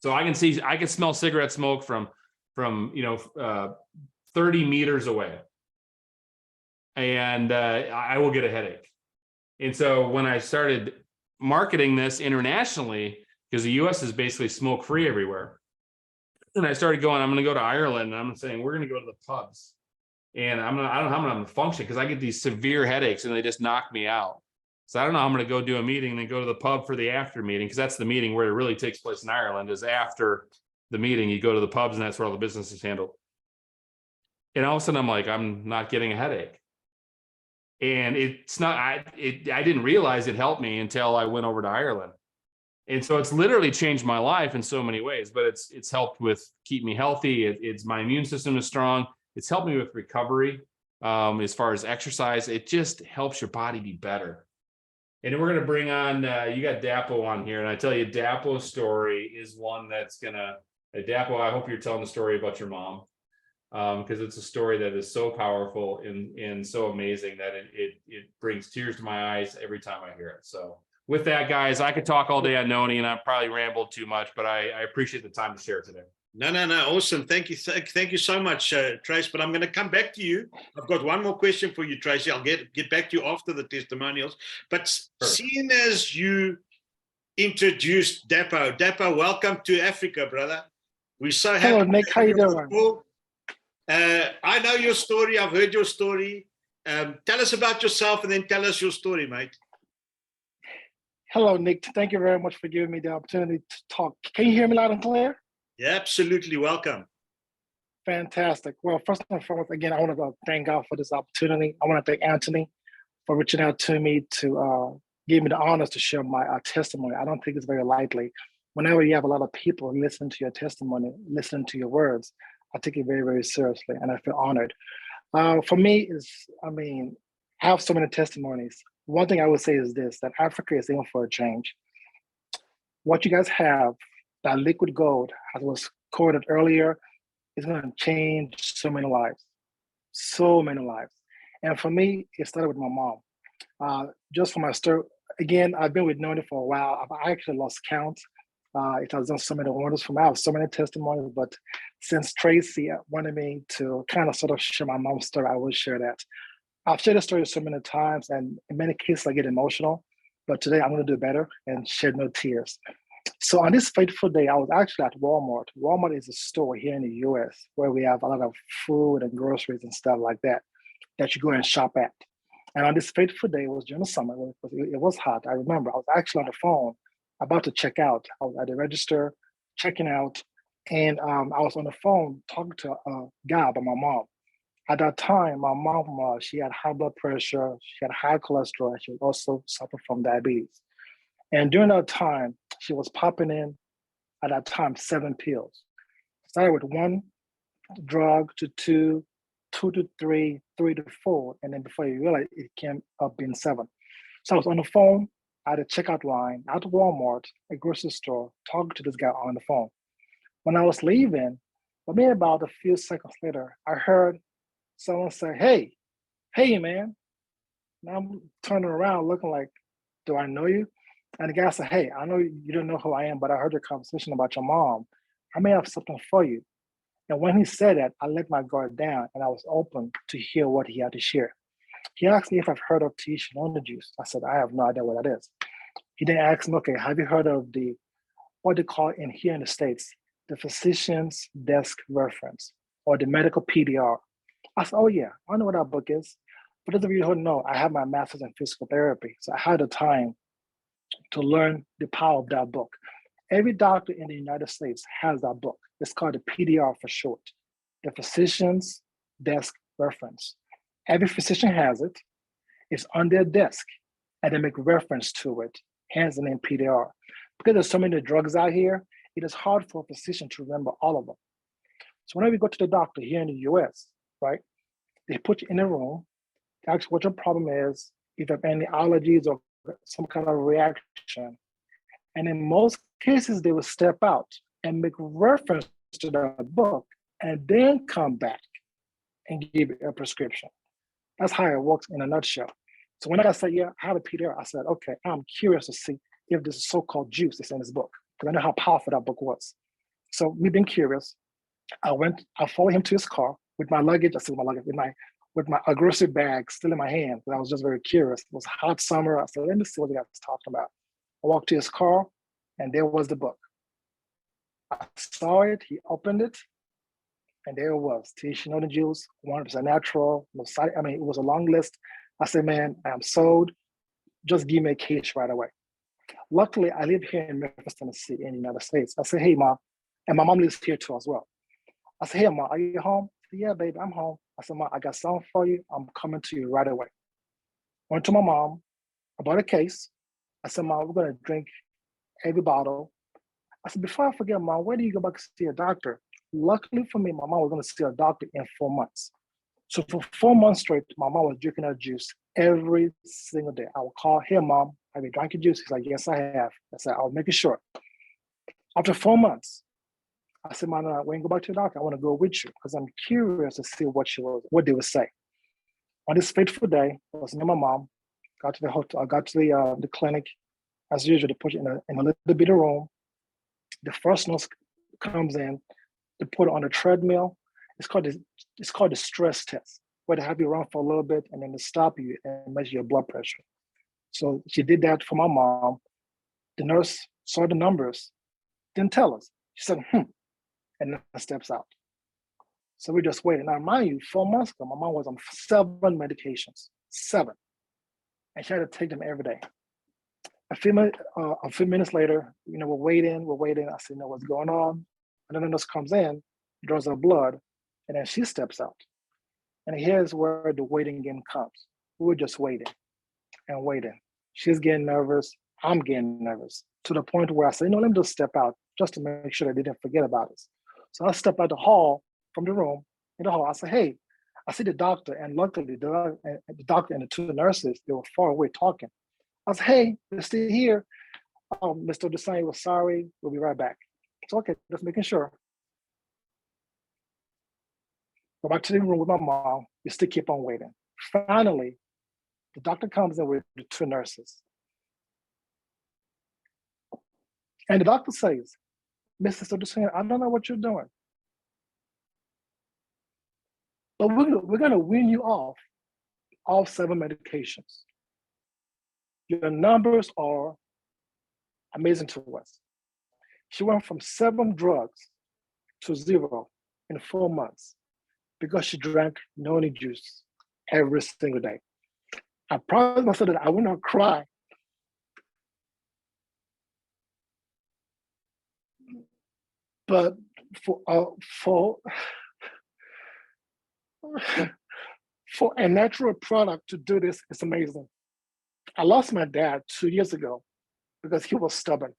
So I can smell cigarette smoke from 30 meters away. And I will get a headache. And so when I started marketing this internationally, because the US is basically smoke free everywhere. And I started going, I'm going to go to Ireland, and I'm saying, we're going to go to the pubs. And I don't know how I'm going to function because I get these severe headaches and they just knock me out. So I don't know how I'm going to go do a meeting and then go to the pub for the after meeting, because that's the meeting where it really takes place in Ireland, is after the meeting, you go to the pubs and that's where all the business is handled. And all of a sudden I'm like, I'm not getting a headache. And it's not, I didn't realize it helped me until I went over to Ireland. And so it's literally changed my life in so many ways, but it's helped with keep me healthy. It's my immune system is strong. It's helped me with recovery. As far as exercise, it just helps your body be better. And then we're going to bring on, you got Dapo on here. And I tell you, Dapo's story is one that's Dapo, I hope you're telling the story about your mom. Because it's a story that is so powerful and so amazing that it brings tears to my eyes every time I hear it. So with that, guys, I could talk all day on Noni, and I probably rambled too much, but I appreciate the time to share today. No. Awesome. Thank you. Thank you so much, Trace. But I'm going to come back to you. I've got one more question for you, Tracy. I'll get back to you after the testimonials. But seeing as you introduced Dapo, welcome to Africa, brother. We're so happy. Hello, Nick. How you doing? I know your story. I've heard your story. Tell us about yourself and then tell us your story, mate. Hello, Nick. Thank you very much for giving me the opportunity to talk. Can you hear me loud and clear? Yeah, absolutely. Welcome. Fantastic. Well, first and foremost, again, I want to thank God for this opportunity. I want to thank Anthony for reaching out to me to gave me the honors to share my testimony. I don't take this very lightly. Whenever you have a lot of people listen to your testimony, listen to your words, I take it very, very seriously, and I feel honored. For me, I have so many testimonies. One thing I would say is this, that Africa is in for a change. What you guys have, that liquid gold, as was quoted earlier, is going to change so many lives, so many lives. And for me, it started with my mom. Just for my story, again, I've been with Noni for a while. I actually lost count. It has done so many wonders for me. I have so many testimonies, but since Tracy wanted me to kind of sort of share my mom's story, I will share that. I've shared the story so many times, and in many cases I get emotional, but today I'm going to do better and shed no tears. So on this fateful day, I was actually at Walmart. Walmart is a store here in the US where we have a lot of food and groceries and stuff like that you go and shop at. And on this fateful day, it was during the summer, it was hot. I remember I was actually on the phone about to check out. I was at the register, checking out, and I was on the phone talking to a guy about my mom. At that time, my mom, she had high blood pressure, she had high cholesterol, and she also suffered from diabetes. And during that time, she was popping in, at that time, 7 pills. Started with 1 drug to 2, 2 to 3, 3 to 4, and then before you realize it came up being 7. So I was on the phone at a checkout line at Walmart, a grocery store, talking to this guy on the phone. When I was leaving, but maybe about a few seconds later, I heard someone say, hey, man. Now I'm turning around looking like, do I know you? And the guy said, hey, I know you don't know who I am, but I heard your conversation about your mom. I may have something for you. And when he said that, I let my guard down and I was open to hear what he had to share. He asked me if I've heard of tea Yolandé juice. I said, I have no idea what that is. He then asked me, okay, have you heard of what they call here in the States, the physician's desk reference or the medical PDR? I said, oh yeah, I know what that book is. For those of you who don't know, I have my master's in physical therapy. So I had the time to learn the power of that book. Every doctor in the United States has that book. It's called the PDR for short, the physician's desk reference. Every physician has it. It's on their desk, and they make reference to it, hence the name PDR. Because there's so many drugs out here, it is hard for a physician to remember all of them. So whenever you go to the doctor here in the US, right, they put you in a room, ask what your problem is, if you have any allergies or some kind of reaction. And in most cases, they will step out and make reference to the book and then come back and give you a prescription. That's how it works in a nutshell. So when I said, yeah, I have a PDR, I said, okay, I'm curious to see if this so-called juice is in this book, because I know how powerful that book was. So me being curious, I followed him to his car with my luggage. I said, my luggage, with my grocery bag still in my hand. I was just very curious. It was hot summer. I said, let me see what the guy was talking about. I walked to his car, and there was the book. I saw it, he opened it, and there it was. Tea Yolandé juice, 100% natural, no side, it was a long list. I said, man, I'm sold. Just give me a case right away. Luckily, I live here in Memphis, Tennessee, in the United States. I said, hey, Mom, and my mom lives here too as well. I said, hey, Mom, are you home? Said, yeah, baby, I'm home. I said, Mom, I got something for you. I'm coming to you right away. Went to my mom, I bought a case. I said, Mom, we're going to drink every bottle. I said, before I forget, Mom, where do you go back to see a doctor? Luckily for me, my mom was going to see a doctor in 4 months. So for 4 months straight, my mom was drinking her juice every single day. I would call, hey, Mom, have you drank your juice? She's like, yes, I have. I said, I'll make it short. After 4 months, I said, Mom, when you go back to the doctor, I want to go with you because I'm curious to see what they would say. On this fateful day, I was near my mom, got to the hotel, I got to the clinic. As usual, they put you in a little bit of room. The first nurse comes in, they put it on a treadmill. It's called the stress test, where they have you run for a little bit and then they stop you and measure your blood pressure. So she did that for my mom. The nurse saw the numbers, didn't tell us. She said, and then steps out. So we just waited. Now, mind you, 4 months ago, my mom was on 7 medications, 7. And she had to take them every day. A few minutes later, we're waiting. I said, what's going on? And then the nurse comes in, draws her blood, and then she steps out. And here's where the waiting game comes. We were just waiting and waiting She's getting nervous. I'm getting nervous to the point where I said, let me just step out just to make sure they didn't forget about us. So I step out the hall from the room in the hall. I said, hey, I see the doctor, and luckily the doctor and the two nurses, they were far away talking. I said, hey, they're still here. Mr. Odusanya was sorry. We'll be right back. It's okay, just making sure. Go back to the room with my mom. We still keep on waiting. Finally, the doctor comes in with the two nurses. And the doctor says, Mrs. Odusanya, I don't know what you're doing, but we're going to wean you off all 7 medications. Your numbers are amazing to us. She went from 7 drugs to 0 in 4 months because she drank noni juice every single day. I promised myself that I would not cry. But for a natural product to do this, it's amazing. I lost my dad 2 years ago because he was stubborn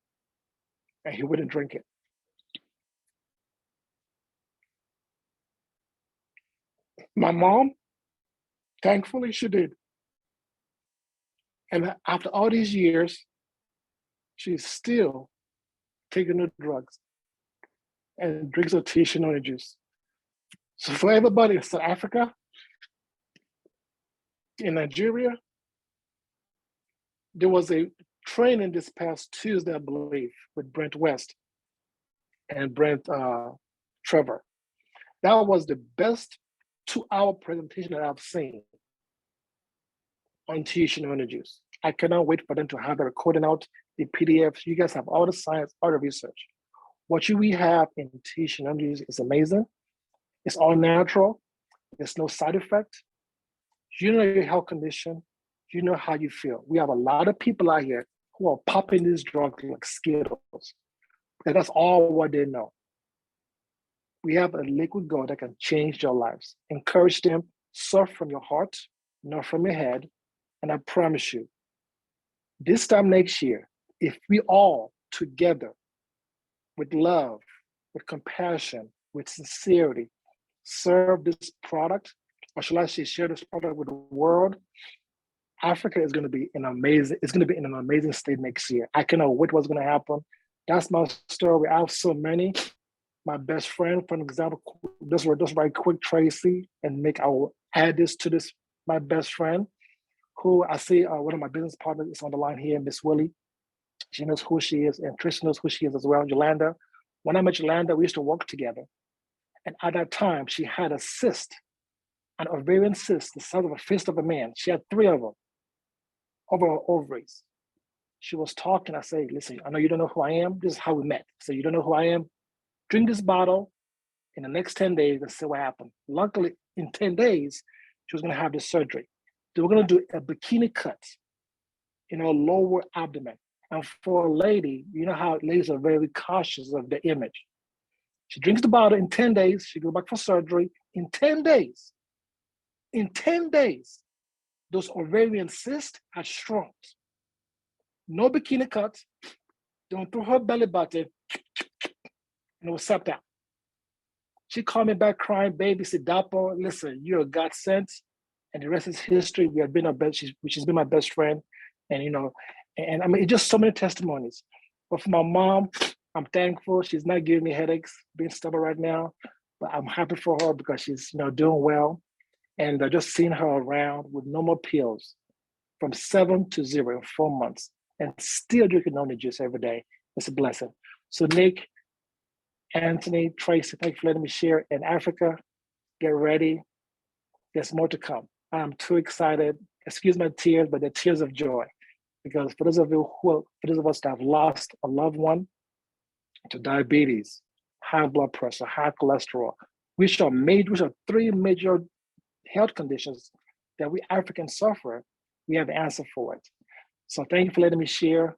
and he wouldn't drink it. My mom, thankfully, she did. And after all these years, she's still taking the drugs and drinks her tea noni juice. So for everybody in South Africa, in Nigeria, there was a training this past Tuesday, I believe, with Brent West and Brent Trevor. That was the best 2-hour presentation that I've seen on tea noni juice. I cannot wait for them to have the recording out, the PDFs. You guys have all the science, all the research. What we have in tea noni juice is amazing. It's all natural. There's no side effect. You know your health condition. You know how you feel. We have a lot of people out here who are popping these drugs like Skittles. And that's all what they know. We have a liquid gold that can change their lives. Encourage them, serve from your heart, not from your head. And I promise you, this time next year, if we all together, with love, with compassion, with sincerity, serve this product, or shall I say share this product with the world, Africa is going to be in an amazing state next year. I cannot wait what's going to happen. That's my story. I have so many. My best friend, for example, just very quick, Tracy, and I will add this to this, my best friend, who I see one of my business partners is on the line here, Miss Willie. She knows who she is, and Tracy knows who she is as well, Yolandé. When I met Yolandé, we used to work together. And at that time, she had a cyst, an ovarian cyst, the size of a fist of a man. She had 3 of them over her ovaries. She was talking. I say, listen, I know you don't know who I am. This is how we met. So you don't know who I am? Drink this bottle in the next 10 days and see what happened. Luckily, in 10 days, she was going to have this surgery. They were going to do a bikini cut in her lower abdomen. And for a lady, you know how ladies are very cautious of their image. She drinks the bottle in 10 days. She goes back for surgery. In 10 days, those ovarian cysts had shrunk. No bikini cut. They went through her belly button and it was sucked out. She called me back crying, baby, said, Dapo, listen, you're a God sent. And the rest is history. We have been she's been my best friend. And, and I mean, just so many testimonies. But for my mom, I'm thankful. She's not giving me headaches, being stubborn right now. But I'm happy for her because she's, doing well. And just seeing her around with no more pills from 7 to 0 in 4 months and still drinking noni juice every day. It's a blessing. So Nick, Anthony, Tracy, thank you for letting me share. In Africa, get ready. There's more to come. I'm too excited. Excuse my tears, but they're tears of joy. Because for those of us that have lost a loved one to diabetes, high blood pressure, high cholesterol, which are 3 major health conditions that we Africans suffer, we have the answer for it. So thank you for letting me share.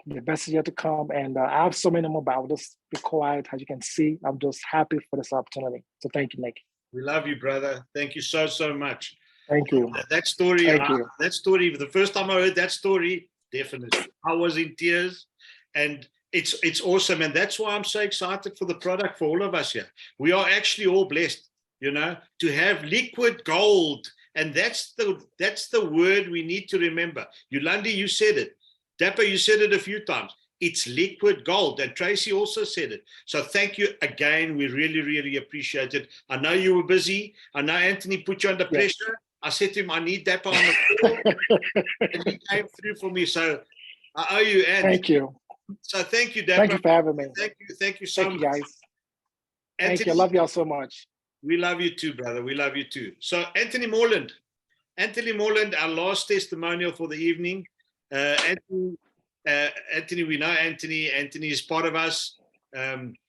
The best is yet to come. And I have so many more, but I'll just be quiet. As you can see, I'm just happy for this opportunity. So thank you, Nick. We love you, brother. Thank you so, so much. Thank you. That story, Thank you. the first time I heard that story, definitely, I was in tears, and it's awesome, and that's why I'm so excited for the product for all of us here. We are actually all blessed, to have liquid gold, and that's the word we need to remember. Yolandé, you said it. Dapo, you said it a few times. It's liquid gold, and Tracy also said it. So thank you again. We really, really appreciate it. I know you were busy. I know Anthony put you under pressure. I said to him, I need Dapo on the call, and he came through for me. So I owe you, Anthony. Thank you. So thank you, Dapo. Thank you for having me. Thank you so much. Thank you, guys. Anthony, Thank you. I love y'all so much. we love you too, brother. We love you too. So Anthony Moreland, our last testimonial for the evening. Anthony, we know Anthony. Anthony is part of us.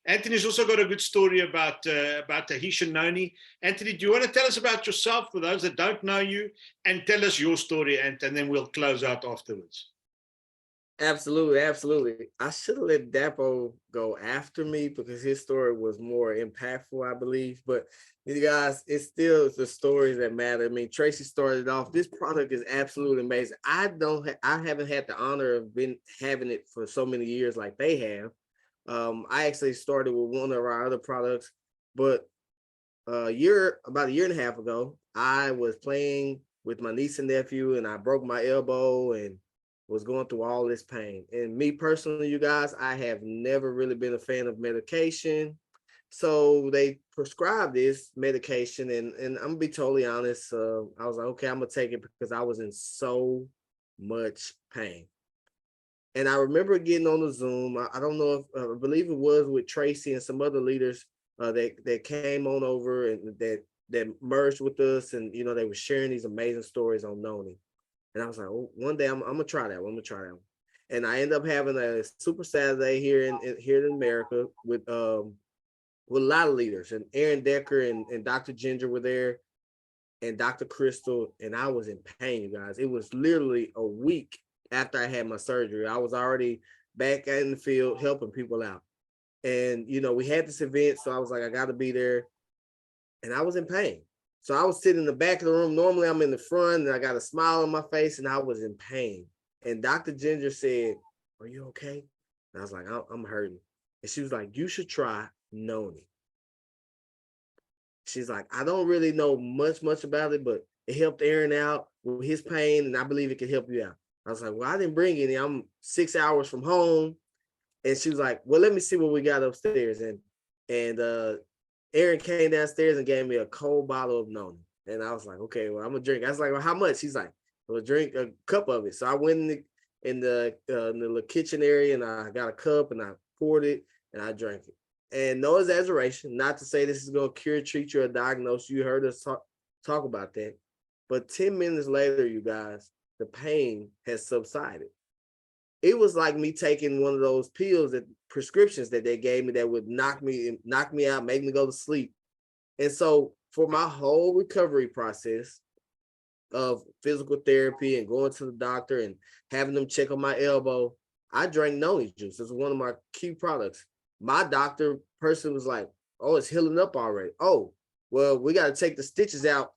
Anthony's also got a good story about Tahitian Noni. Anthony, do you want to tell us about yourself for those that don't know you, and tell us your story, and then we'll close out afterwards. Absolutely, absolutely. I should have let Dapo go after me because his story was more impactful, I believe. But you guys, it's still the stories that matter. I mean, Tracy started off. This product is absolutely amazing. I haven't had the honor of having it for so many years like they have. I actually started with one of our other products, but about a year and a half ago, I was playing with my niece and nephew, and I broke my elbow and was going through all this pain. And me personally, you guys, I have never really been a fan of medication. So they prescribed this medication, and I'm gonna be totally honest. I was like, okay, I'm gonna take it because I was in so much pain. And I remember getting on the Zoom. I don't know if I believe it was with Tracy and some other leaders that came on over and that merged with us, and they were sharing these amazing stories on Noni. And I was like, oh, one day I'm gonna try that one. I'm gonna try that one. And I ended up having a Super Saturday here in America with a lot of leaders, and Aaron Decker and Dr. Ginger were there, and Dr. Crystal, and I was in pain, you guys. It was literally a week after I had my surgery. I was already back in the field helping people out. And we had this event, so I was like, I gotta be there. And I was in pain. So I was sitting in the back of the room. Normally I'm in the front and I got a smile on my face, and I was in pain. And Dr. Ginger said, are you okay? And I was like, I'm hurting. And she was like, you should try Noni. She's like, I don't really know much about it, but it helped Aaron out with his pain, and I believe it could help you out. I was like, well, I didn't bring any. I'm 6 hours from home. And she was like, well, let me see what we got upstairs. And Aaron came downstairs and gave me a cold bottle of Noni. And I was like, okay, well, I'm gonna drink. I was like, well, how much? He's like, well, drink a cup of it. So I went in the little kitchen area, and I got a cup and I poured it and I drank it. And no exaggeration, not to say this is gonna cure, treat you, or diagnose you. You heard us talk about that. But 10 minutes later, you guys, the pain has subsided. It was like me taking one of those pills, prescriptions that they gave me that would knock me out, make me go to sleep. And so for my whole recovery process of physical therapy and going to the doctor and having them check on my elbow, I drank Noni juice. It's one of my key products. My doctor person was like, oh, it's healing up already. Oh, well, we got to take the stitches out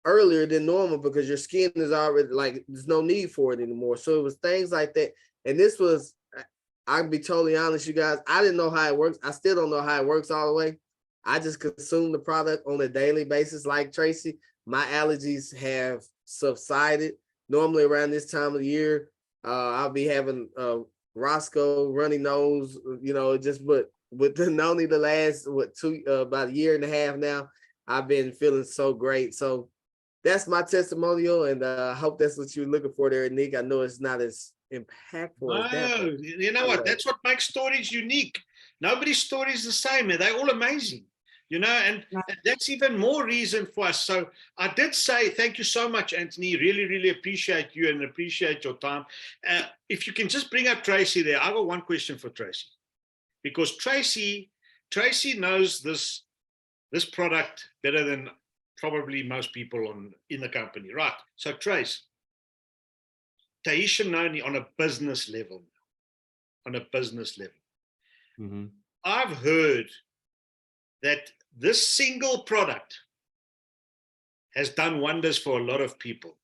earlier than normal because your skin is already like, there's no need for it anymore. So it was things like that. And this was, I'll be totally honest, you guys, I didn't know how it works. I still don't know how it works all the way. I just consume the product on a daily basis. Like Tracy, my allergies have subsided. Normally around this time of the year, I'll be having Roscoe, runny nose, but with the Noni the last, about a year and a half now, I've been feeling so great. So that's my testimonial, and I hope that's what you're looking for there, Nick. I know it's not as impactful as that. No, you know what? That's what makes stories unique. Nobody's story is the same, and they're all amazing, and that's even more reason for us. So I did say thank you so much, Anthony. Really, really appreciate you and appreciate your time. If you can just bring up Tracy there, I got one question for Tracy, because Tracy knows this product better than probably most people in the company, right? So Trace, Tahitian Noni on a business level. Mm-hmm. I've heard that this single product has done wonders for a lot of people.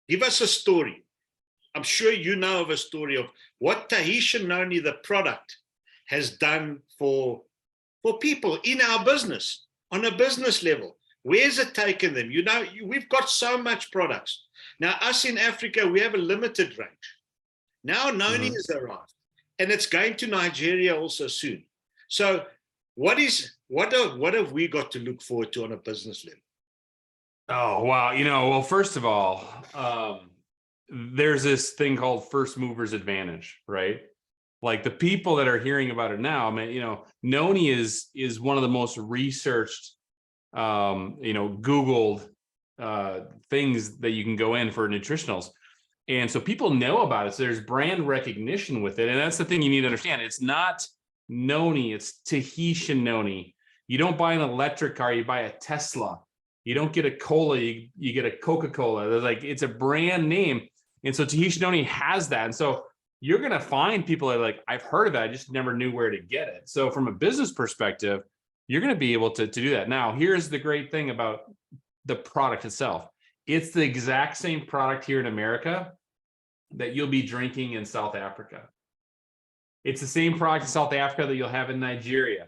Give us a story. I'm sure you know of a story of what Tahitian noni, the product, has done for people in our business, on a business level. Where's it taken them? You know, we've got so much products. Now, us in Africa, we have a limited range. Now noni has arrived, and it's going to Nigeria also soon. So what have we got to look forward to on a business level? Oh, wow. Well, first of all, there's this thing called first movers advantage, right? Like the people that are hearing about it now, man, noni is one of the most researched, Googled things that you can go in for nutritionals. And so people know about it. So there's brand recognition with it. And that's the thing you need to understand. It's not noni, it's Tahitian noni. You don't buy an electric car, you buy a Tesla. You don't get a cola, you get a Coca-Cola. It's a brand name. And so Tahitian noni has that. And so you're going to find people that are like, I've heard of it, I just never knew where to get it. So from a business perspective, you're going to be able to do that. Now, here's the great thing about the product itself. It's the exact same product here in America that you'll be drinking in South Africa. It's the same product in South Africa that you'll have in Nigeria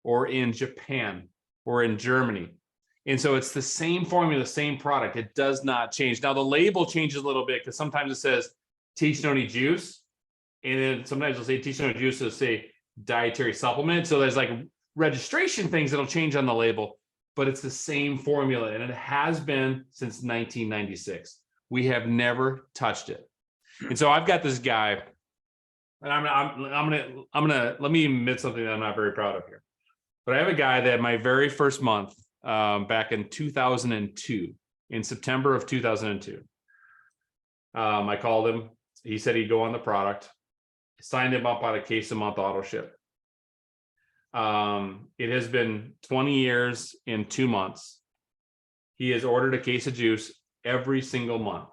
or in Japan or in Germany. And so it's the same formula, the same product. It does not change. Now, the label changes a little bit because sometimes it says Tahitian noni juice. And then sometimes it'll say Tahitian noni juice, it'll say dietary supplement. So there's like registration things that'll change on the label, but it's the same formula. And it has been since 1996. We have never touched it. And so I've got this guy, and I'm gonna let me admit something that I'm not very proud of here. But I have a guy that my very first month, back in 2002, in September of 2002, I called him. He said he'd go on the product. I signed him up on a case a month auto ship. It has been 20 years in 2 months. He has ordered a case of juice every single month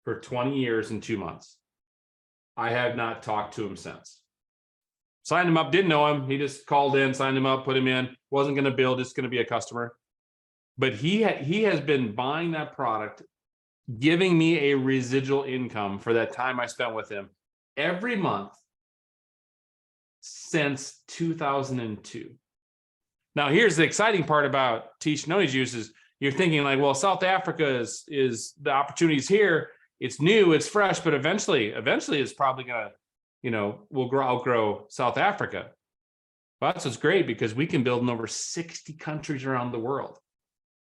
for 20 years and 2 months. I have not talked to him since. Signed him up, didn't know him. He just called in, signed him up, put him in. Wasn't going to bill, just going to be a customer. But he has been buying that product, giving me a residual income for that time I spent with him every month since 2002. Now, here's the exciting part about Tahitian noni juice is you're thinking like, well, South Africa is the opportunities here. It's new, it's fresh, but eventually it's probably gonna, we'll outgrow South Africa. Well, that's what's great because we can build in over 60 countries around the world.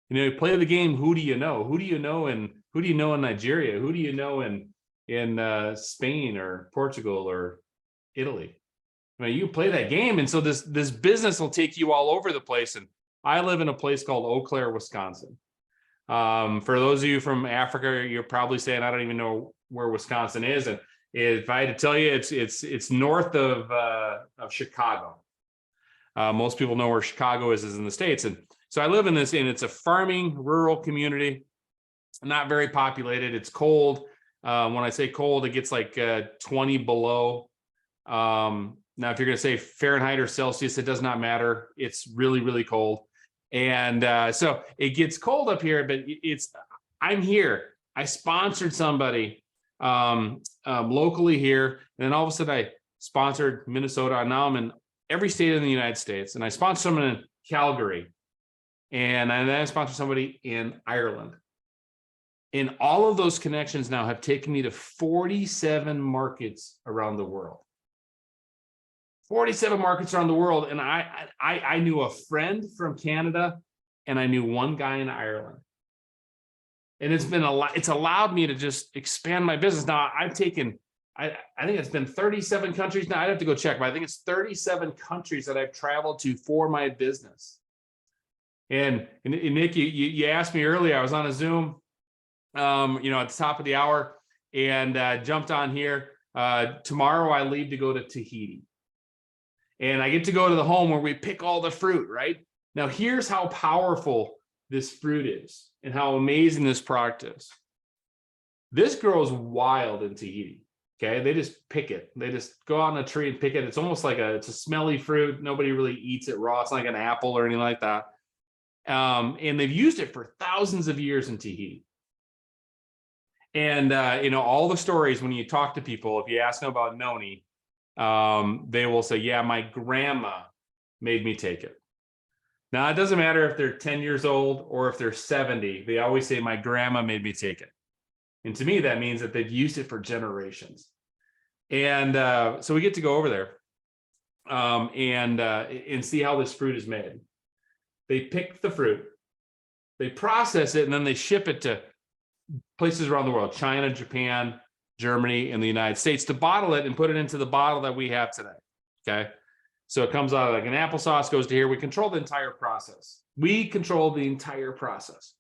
You play the game. Who do you know? Who do you know in Nigeria? Who do you know in Spain or Portugal or Italy? You play that game, and so this business will take you all over the place. And I live in a place called Eau Claire, Wisconsin. For those of you from Africa, you're probably saying, I don't even know where Wisconsin is. And if I had to tell you, it's north of Chicago. Most people know where Chicago is in the States. And so I live in this, and it's a farming rural community, not very populated. It's cold. When I say cold, it gets like 20 below. Now, if you're going to say Fahrenheit or Celsius, it does not matter. It's really, really cold. And so it gets cold up here, but I'm here. I sponsored somebody locally here. And then all of a sudden I sponsored Minnesota. And now I'm in every state in the United States. And I sponsored someone in Calgary. And then I sponsored somebody in Ireland. And all of those connections now have taken me to 47 markets around the world. 47 markets around the world. And I knew a friend from Canada, and I knew one guy in Ireland. And it's allowed me to just expand my business. Now I've taken, I think it's been 37 countries now. I'd have to go check, but I think it's 37 countries that I've traveled to for my business. And Nick, you asked me earlier, I was on a Zoom, at the top of the hour, and jumped on here. Tomorrow I leave to go to Tahiti. And I get to go to the home where we pick all the fruit, right? Now, here's how powerful this fruit is and how amazing this product is. This grows wild in Tahiti, okay? They just pick it. They just go out on a tree and pick it. It's almost like it's a smelly fruit. Nobody really eats it raw. It's not like an apple or anything like that. And they've used it for thousands of years in Tahiti. And, all the stories, when you talk to people, if you ask them about noni, they will say, yeah, my grandma made me take it. Now, it doesn't matter if they're 10 years old or if they're 70, they always say, my grandma made me take it. And to me, that means that they've used it for generations. And so we get to go over there and see how this fruit is made. They pick the fruit, they process it, and then they ship it to places around the world, China, Japan, Germany, and the United States, to bottle it and put it into the bottle that we have today. Okay. So it comes out like an applesauce, goes to here. We control the entire process. We control the entire process.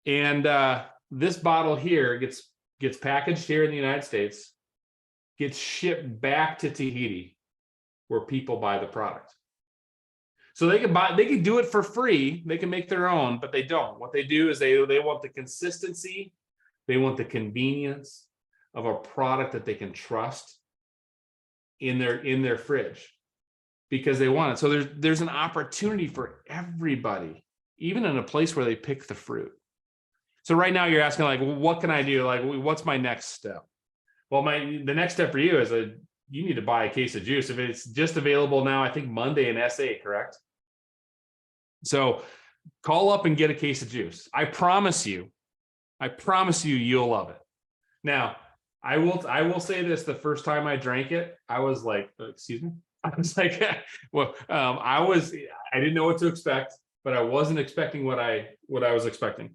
And this bottle here gets packaged here in the United States, gets shipped back to Tahiti, where people buy the product. So they can do it for free. They can make their own, but they don't. What they do is they want the consistency. They want the convenience of a product that they can trust in their fridge, because they want it. So there's an opportunity for everybody, even in a place where they pick the fruit. So right now you're asking, like, well, what can I do? Like, what's my next step? Well, the next step for you is you need to buy a case of juice. If it's just available now, I think Monday in SA, correct? So call up and get a case of juice. I promise you, you'll love it. Now, I will say this: the first time I drank it, I was like, excuse me. I was like, well, I didn't know what to expect, but I wasn't expecting what I was expecting.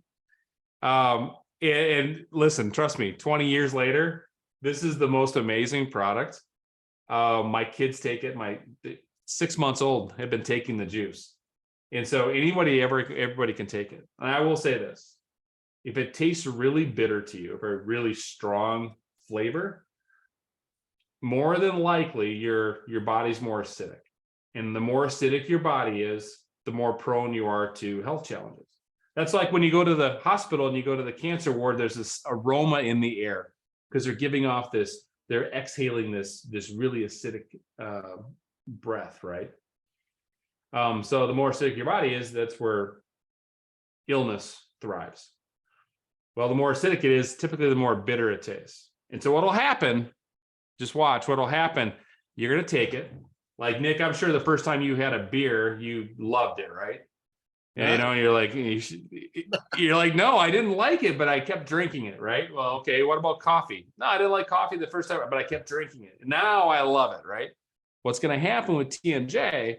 And listen, trust me, 20 years later, this is the most amazing product. My kids take it. My 6 months old have been taking the juice. And so everybody can take it. And I will say this: if it tastes really bitter to you, if a really strong flavor, more than likely your body's more acidic. And the more acidic your body is, the more prone you are to health challenges. That's like when you go to the hospital and you go to the cancer ward, there's this aroma in the air because they're giving off they're exhaling this really acidic breath, right? So the more acidic your body is, that's where illness thrives. Well, the more acidic it is, typically the more bitter it tastes. And so what'll happen, just watch what'll happen. You're going to take it. Like Nick, I'm sure the first time you had a beer, you loved it, right? And, you're like, no, I didn't like it, but I kept drinking it, right? Well, okay, what about coffee? No, I didn't like coffee the first time, but I kept drinking it. Now I love it, right? What's going to happen with TMJ,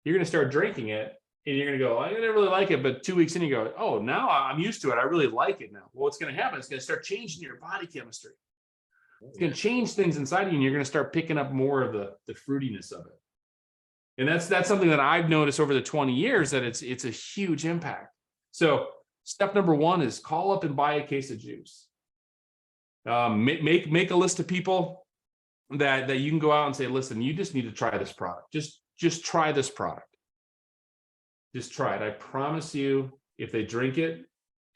you're going to start drinking it, and you're going to go, I didn't really like it, but 2 weeks in, you go, oh, now I'm used to it. I really like it now. Well, what's going to happen? It's going to start changing your body chemistry. It's going to change things inside of you, and you're going to start picking up more of the fruitiness of it. And that's something that I've noticed over the 20 years, that it's a huge impact. So step number one is call up and buy a case of juice. Make a list of people that you can go out and say, listen, you just need to try this product. Just try this product. Just try it. I promise you, if they drink it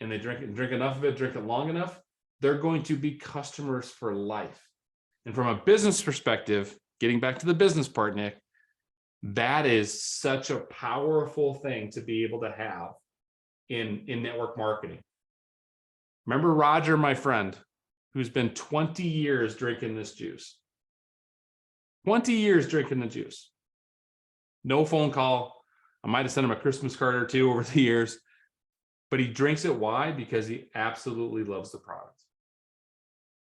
and they drink enough of it, drink it long enough, they're going to be customers for life. And from a business perspective, getting back to the business part, Nick, that is such a powerful thing to be able to have in network marketing. Remember Roger, my friend, who's been 20 years drinking this juice. 20 years drinking the juice. No phone call. I might have sent him a Christmas card or two over the years, but he drinks it. Why? Because he absolutely loves the product.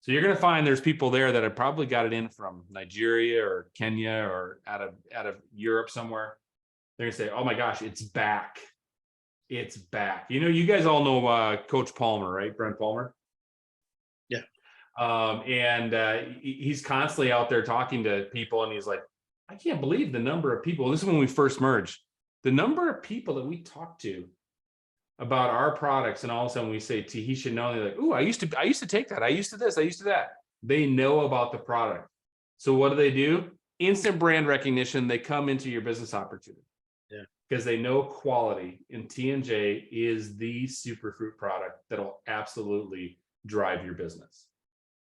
So you're going to find there's people there that have probably got it in from Nigeria or Kenya or out of Europe somewhere. They're going to say, oh my gosh, it's back. It's back. You guys all know Coach Palmer, right? Brent Palmer. Yeah. He's constantly out there talking to people, and he's like, I can't believe the number of people. This is when we first merged. The number of people that we talked to about our products, and all of a sudden we say Tahitian noni, like, ooh, I used to take that. I used to this, I used to that. They know about the product. So what do? Instant brand recognition. They come into your business opportunity. Yeah. Because they know quality, and T&J is the superfruit product that'll absolutely drive your business.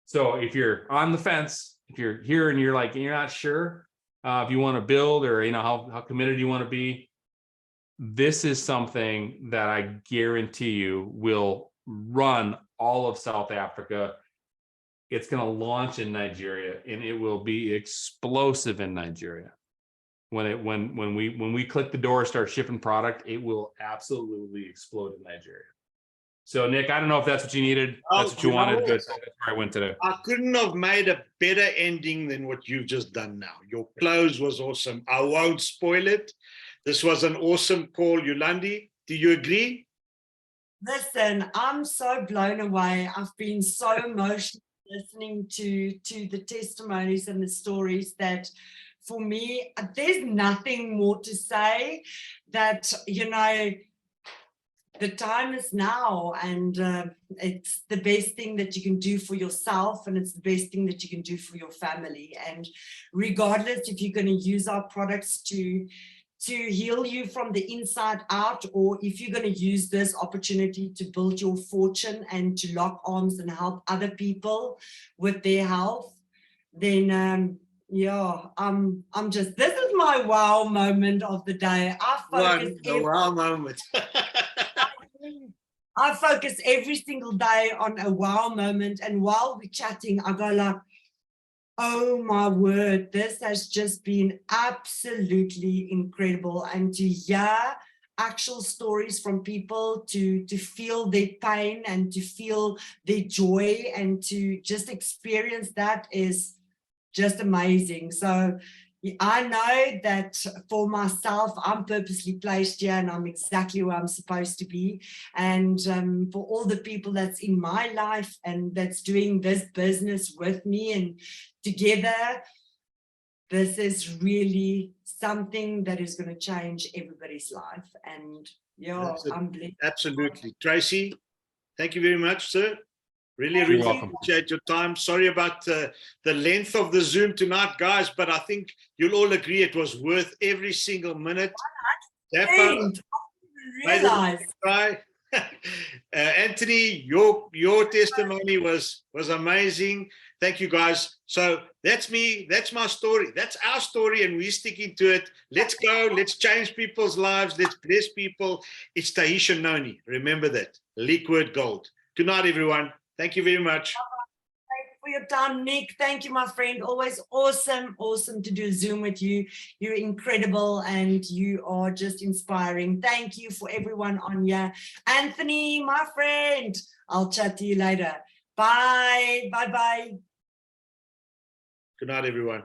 So if you're on the fence, if you're here and you're not sure if you want to build, or how committed you want to be, this is something that I guarantee you will run all of South Africa. It's going to launch in Nigeria, and it will be explosive in Nigeria. When we click the door, start shipping product, it will absolutely explode in Nigeria. So Nick, I don't know if that's what you needed. That's what you wanted, but that's where I went today. I couldn't have made a better ending than what you've just done now. Your close was awesome. I won't spoil it. This was an awesome call, Yolandé. Do you agree? Listen, I'm so blown away. I've been so emotional listening to the testimonies and the stories that for me, there's nothing more to say. That, you know, the time is now, and it's the best thing that you can do for yourself, and it's the best thing that you can do for your family. And regardless if you're going to use our products to heal you from the inside out, or if you're going to use this opportunity to build your fortune and to lock arms and help other people with their health, then yeah, I'm just, this is my wow moment of the day. Wow moment. I focus every single day on a wow moment, and while we're chatting, I go like, oh my word, this has just been absolutely incredible. And to hear actual stories from people, to feel their pain and to feel their joy and to just experience that is just amazing. So I know that for myself, I'm purposely placed here and I'm exactly where I'm supposed to be. And for all the people that's in my life and that's doing this business with me and together, this is really something that is going to change everybody's life. And yeah, I'm blessed. Absolutely. Tracy, thank you very much, sir. Really welcome. Appreciate your time. Sorry about the length of the Zoom tonight, guys, but I think you'll all agree it was worth every single minute. Dapo, Anthony, your testimony was amazing. Thank you, guys. So that's me. That's my story. That's our story, and we're sticking to it. Let's go. Let's change people's lives. Let's bless people. It's Tahitian Noni. Remember that. Liquid gold. Good night, everyone. Thank you very much. Thank you for your time, Nick. Thank you, my friend. Always awesome to do a Zoom with you. You're incredible and you are just inspiring. Thank you for everyone on here. Anthony, my friend, I'll chat to you later. Bye. Bye-bye. Good night, everyone.